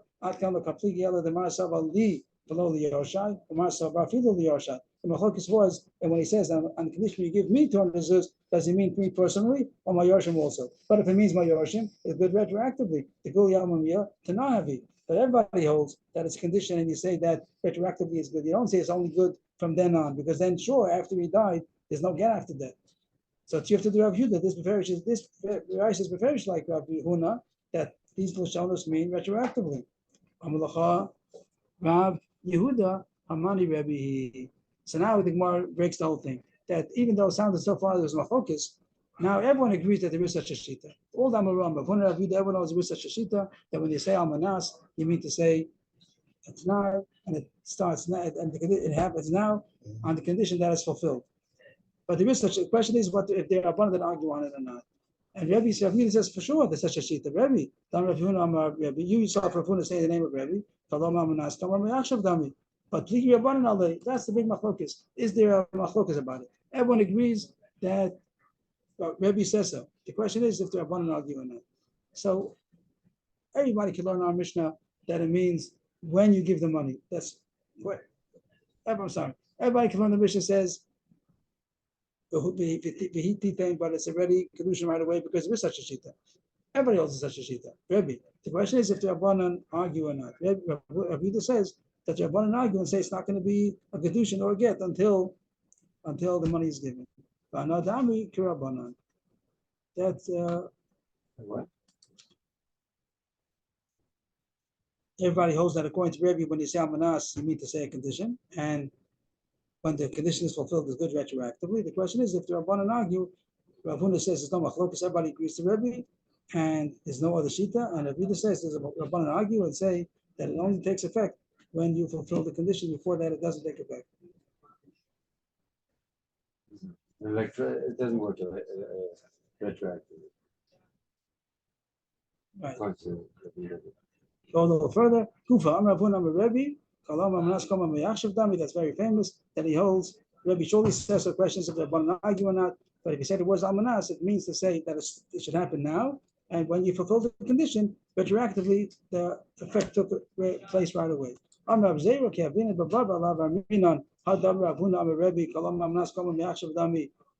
Below the Yoshai, the Machokis was, and when he says on the condition you give me 200 zuz, does he mean me personally or my Yoshim also? But if it means my Yoshim, it's good retroactively. The Gul Yamamiyah to Nahavi. But everybody holds that it's conditioned, and you say that retroactively is good. You don't say it's only good from then on, because then sure, after he died, there's no get after that. So you have to do Rav Yehuda. This Rice is beferish like Rav Huna, that these Lashonos mean retroactively. Amalacha Rav Yehuda Hamani Rebbe. So now the Gemara breaks the whole thing. That even though it sounded so far there was machokis, now everyone agrees that there is such a shita. All the Amaram, but when Rav Yehuda, everyone knows there is such a shita that when you say Almanas, you mean to say it's now, and it starts now, and it happens now on the condition that it's fulfilled. But there is such a question is what if there are one that argue on it or not. And Rebbe says for sure there's such a shita. Rebbe, you yourself Rav Huna say the name of Rebbe. But that's the big machlokes. Is there a machlokes about it? Everyone agrees that Rebbe says so. The question is if there are one argue or not. So everybody can learn our Mishnah that it means when you give the money. That's what. I'm sorry. Everybody can learn the Mishnah says. But it's already Kiddushin right away because there is such a shita. Everybody else is such a shita. Rebbe. The question is if the Rabbanan argue or not. Rebbe says that the Rabbanan argue and say it's not going to be a Kiddushin or a get until the money is given. Anadami Kirabanan. That's What? Everybody holds that according to Rebbe, when you say Amanas, you mean to say a condition, and when the condition is fulfilled, it's good retroactively. The question is, if the Rabbanan argue, Rav Huna says there's no machlokes, everybody agrees to Rebbe, and there's no other shita, and Rebbe says there's a Rabbanan argue and say that it only takes effect when you fulfill the condition. Before that, it doesn't take effect. It doesn't work retroactively. Right. Go a little further. Kufa, Rav Huna Rebbe. That's very famous, that he holds. Rebbe surely says the questions if the Rabbanan argue or not, but if he said it was Almanas, it means to say that it should happen now, and when you fulfill the condition, retroactively, the effect took place right away.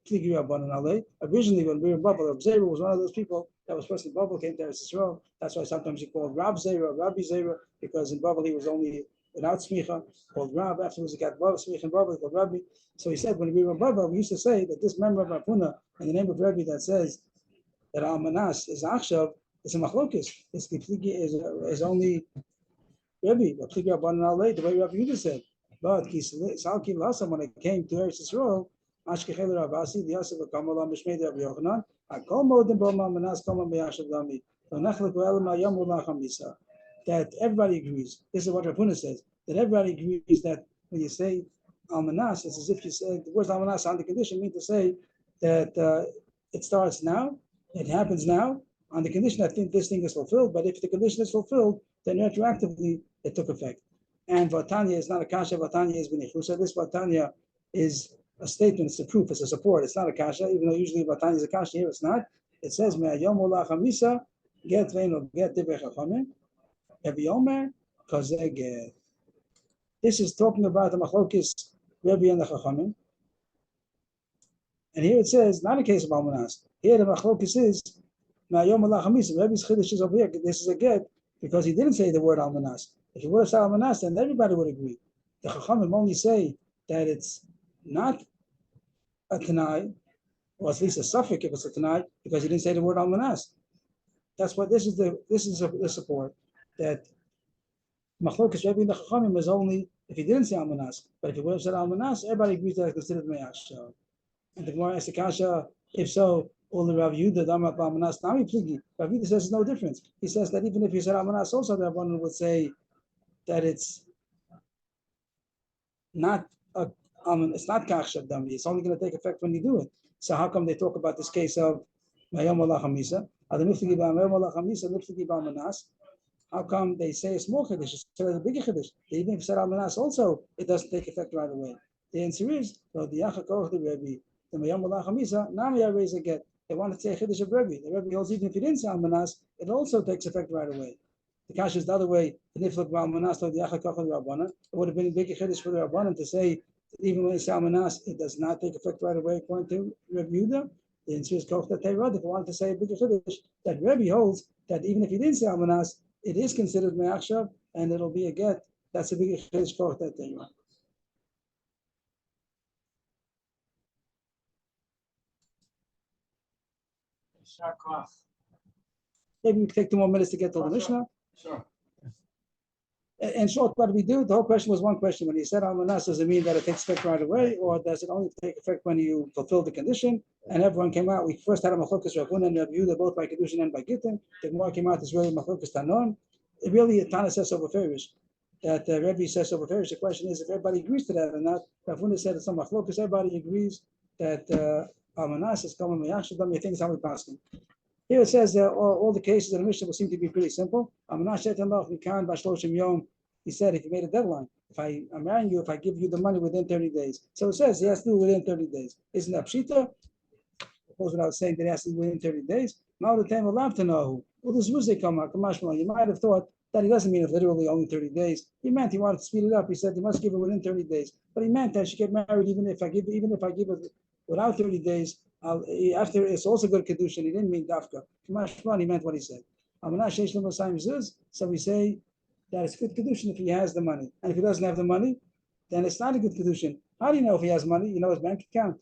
Originally, when we were in Bubble, Zera was one of those people that was first in Bubble, came to Eretz Yisrael. That's why sometimes he called Rab Zera, Rabbi Zera, because in Bubble he was only without smicha, called Rab. Afterwards he got smicha in Bubble, called Rabbi. So he said, when we were in Bubble, we used to say that this member of Rapuna, in the name of Rabbi, that says that Almanas is Achshav, is a machlokis. Is only Rabbi, the way Rabbi Yudah said. But when it came to Eretz Yisrael, Ashkechel Rabasi, the Yasef Kamala Mishmei Rabbi Yochanan, Akol Modim Boma Manas Koma Beyashav Dami, that everybody agrees. This is what Rapuna says. That everybody agrees that when you say Almanas, it's as if you say the word Almanas on the condition means to say that it starts now, it happens now, on the condition that this thing is fulfilled. But if the condition is fulfilled, then retroactively it took effect. And Vatanya is not a kasha, Vatanya is b'nichus. So this Vatanya is a statement, it's a proof, it's a support. It's not a kasha, even though usually Vatanya is a kasha, here it's not. It says, Me'ayom ulach hamisa, get veino, get divrei chachamim, Rabbi Omer, kazeh get. This is talking about the machlokis, Rabbi and the chachamim. And here it says, not a case of Almanas. Here the machlokis is, Me'ayom ulach hamisa, Rabbi's chiddush is over here. This is a get, because he didn't say the word Almanas. If he would have said Almanas, then everybody would agree. The Chachamim only say that it's not a Tanai, or at least a suffix if it's a Tanai, because he didn't say the word Almanas. That's what this is the support that Machlokas Rebbe and the Chachamim is only if he didn't say Almanas. But if he would have said Almanas, everybody agrees that it's considered Me'ash. And the Gemara asks the Kasha, if so, all the Rav Yehuda Damat Almanas Nami Pligi. Rav Yehuda says there's no difference. He says that even if he said Almanas, also the one would say that it's not it's not kachshav dami. It's only going to take effect when you do it. So how come they talk about this case of mayom olach hamisa? How come they say a small chiddush instead of a bigger chiddush? They even said almanas also, it doesn't take effect right away. The answer is, the yachakor the Rebbe, the mayom olach hamisa. Now we raise a get. They want to say chiddush of Rebbe. The Rebbe holds even if you didn't say almanas, it also takes effect right away. The kasha is the other way. It would have been a big chiddush for the Rabbanan to say that even when it's almanas, it does not take effect right away according to Rebbe Yehuda. The answer is koch that Teirad. If you want to say a bigger chiddush, that Rebbe holds that even if you didn't say almanas, it is considered me'achshav and it'll be a get. That's a bigger chiddush koch that Teirad. Maybe we can take 2 more minutes to get to the Mishnah. Sure. In short, what do we do? The whole question was one question. When he said Almanas, does it mean that it takes effect right away, or does it only take effect when you fulfill the condition? And everyone came out. We first had a Machlokas Ravuna and Rabbi Yehuda, both by Kiddushin and by Gittin. The Gemara came out as really Machlokas Tanon. It really, Tana says over Ferish, that Rebbe says over Ferish. The question is if everybody agrees to that or not. Ravuna said it's a Machlokas. Everybody agrees that Almanas is coming Meyachshadam. You think it's how we pass them. Here it says that all the cases in the Mishnah will seem to be pretty simple. He said, if you made a deadline, if I'm marrying you, if I give you the money within 30 days. So it says he has to do it within 30 days. Isn't that pshita? Goes without saying that he has to do it within 30 days. Now the time will love to know. Well, this was you might have thought that he doesn't mean it literally only 30 days. He meant he wanted to speed it up. He said he must give it within 30 days. But he meant that she get married even if I give it without 30 days. After it's also good Kiddushin. He didn't mean dafka. He meant what he said. So we say that it's good Kiddushin if he has the money. And if he doesn't have the money, then it's not a good Kiddushin. How do you know if he has money? You know his bank account.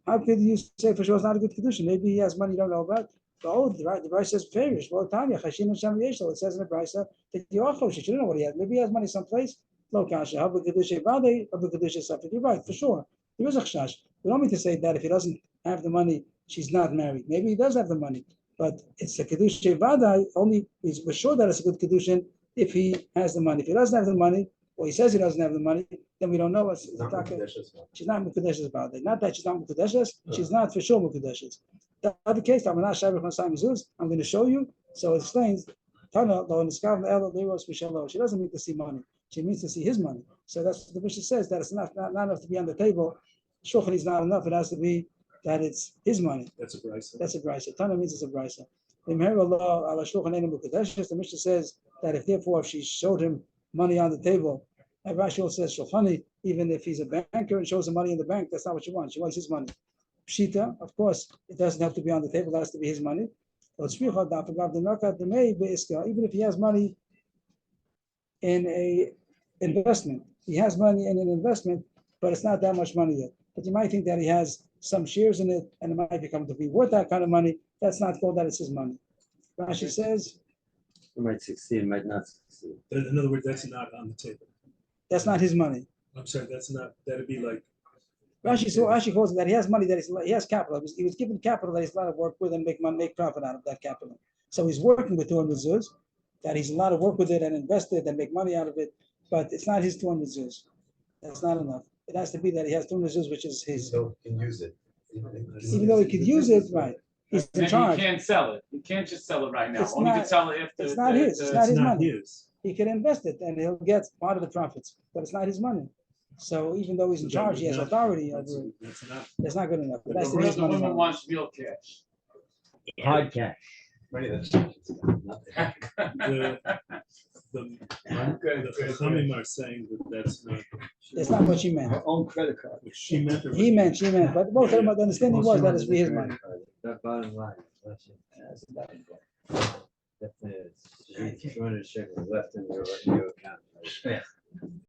How could you say for sure it's not a good Kiddushin? Maybe he has money you don't know about. The Bryce says fairish. Well, Tanya, Chashin and Shem Yeshlo. It says in the Bryce that Yochel, she shouldn't know what he has. Maybe he has money someplace. Lo kasha. Have a Kiddushin Vade, have a Kiddushin Safik. You're right, for sure. There is a chashash. We don't mean to say that if he doesn't have the money, she's not married. Maybe he does have the money, but it's a Kiddushin Vada. Only we're sure that it's a good Kiddushin if he has the money. If he doesn't have the money, or he says he doesn't have the money, then we don't know. She's not Mukudeshes about it. Not that she's not Mukudeshes, she's not for sure Mukudeshes. The other case, I'm going to show you. So it explains, she doesn't need to see money. She means to see his money. So that's what the Mishnah says, that it's not enough to be on the table. Shulchan is not enough. It has to be that it's his money. That's a brisa. That's a brisa. Tana means it's a brisa. The Mishnah says that if she showed him money on the table And Rashi also says Shulchani, even if he's a banker and shows the money in the bank, that's not what she wants. She wants his money. Pshita, of course, it doesn't have to be on the table, it has to be his money. Even if he has money in a investment, he has money in an investment, but it's not that much money yet. But you might think that he has some shares in it, and it might become to be worth that kind of money. That's not called that it's his money. Rashi says It might succeed, might not succeed. In other words, that's not on the table. that's not his money. I'm sorry, that's not, that'd be like. Rashi calls it that he has money, that he has capital. He was given capital that he's allowed to work with and make money, make profit out of that capital. So he's working with 200 zuz, that he's allowed to work with it and invest it and make money out of it, but it's not his 200 zuz. That's not enough. It has to be that he has 200 zuz, which is his. So he can use it. Even though he could use it, right? He's in Maybe charge. you can't sell it. You can't just sell it right now. It's Only you not- can sell it if the. it's not his. It's not It's his not money. his. He can invest it and he'll get part of the profits, but it's not his money. So even though he's in charge, he has authority over it. That's not. That's not good enough. It has to be The his money. woman wants real cash. Hard cash. Money that's- The Chachamim are saying that that's not That's not what she meant. Her own credit card. what she meant. or She meant, but both of them, the understanding was that it's his money. That bottom line. That's it. That's it. 200 shekels left in your account.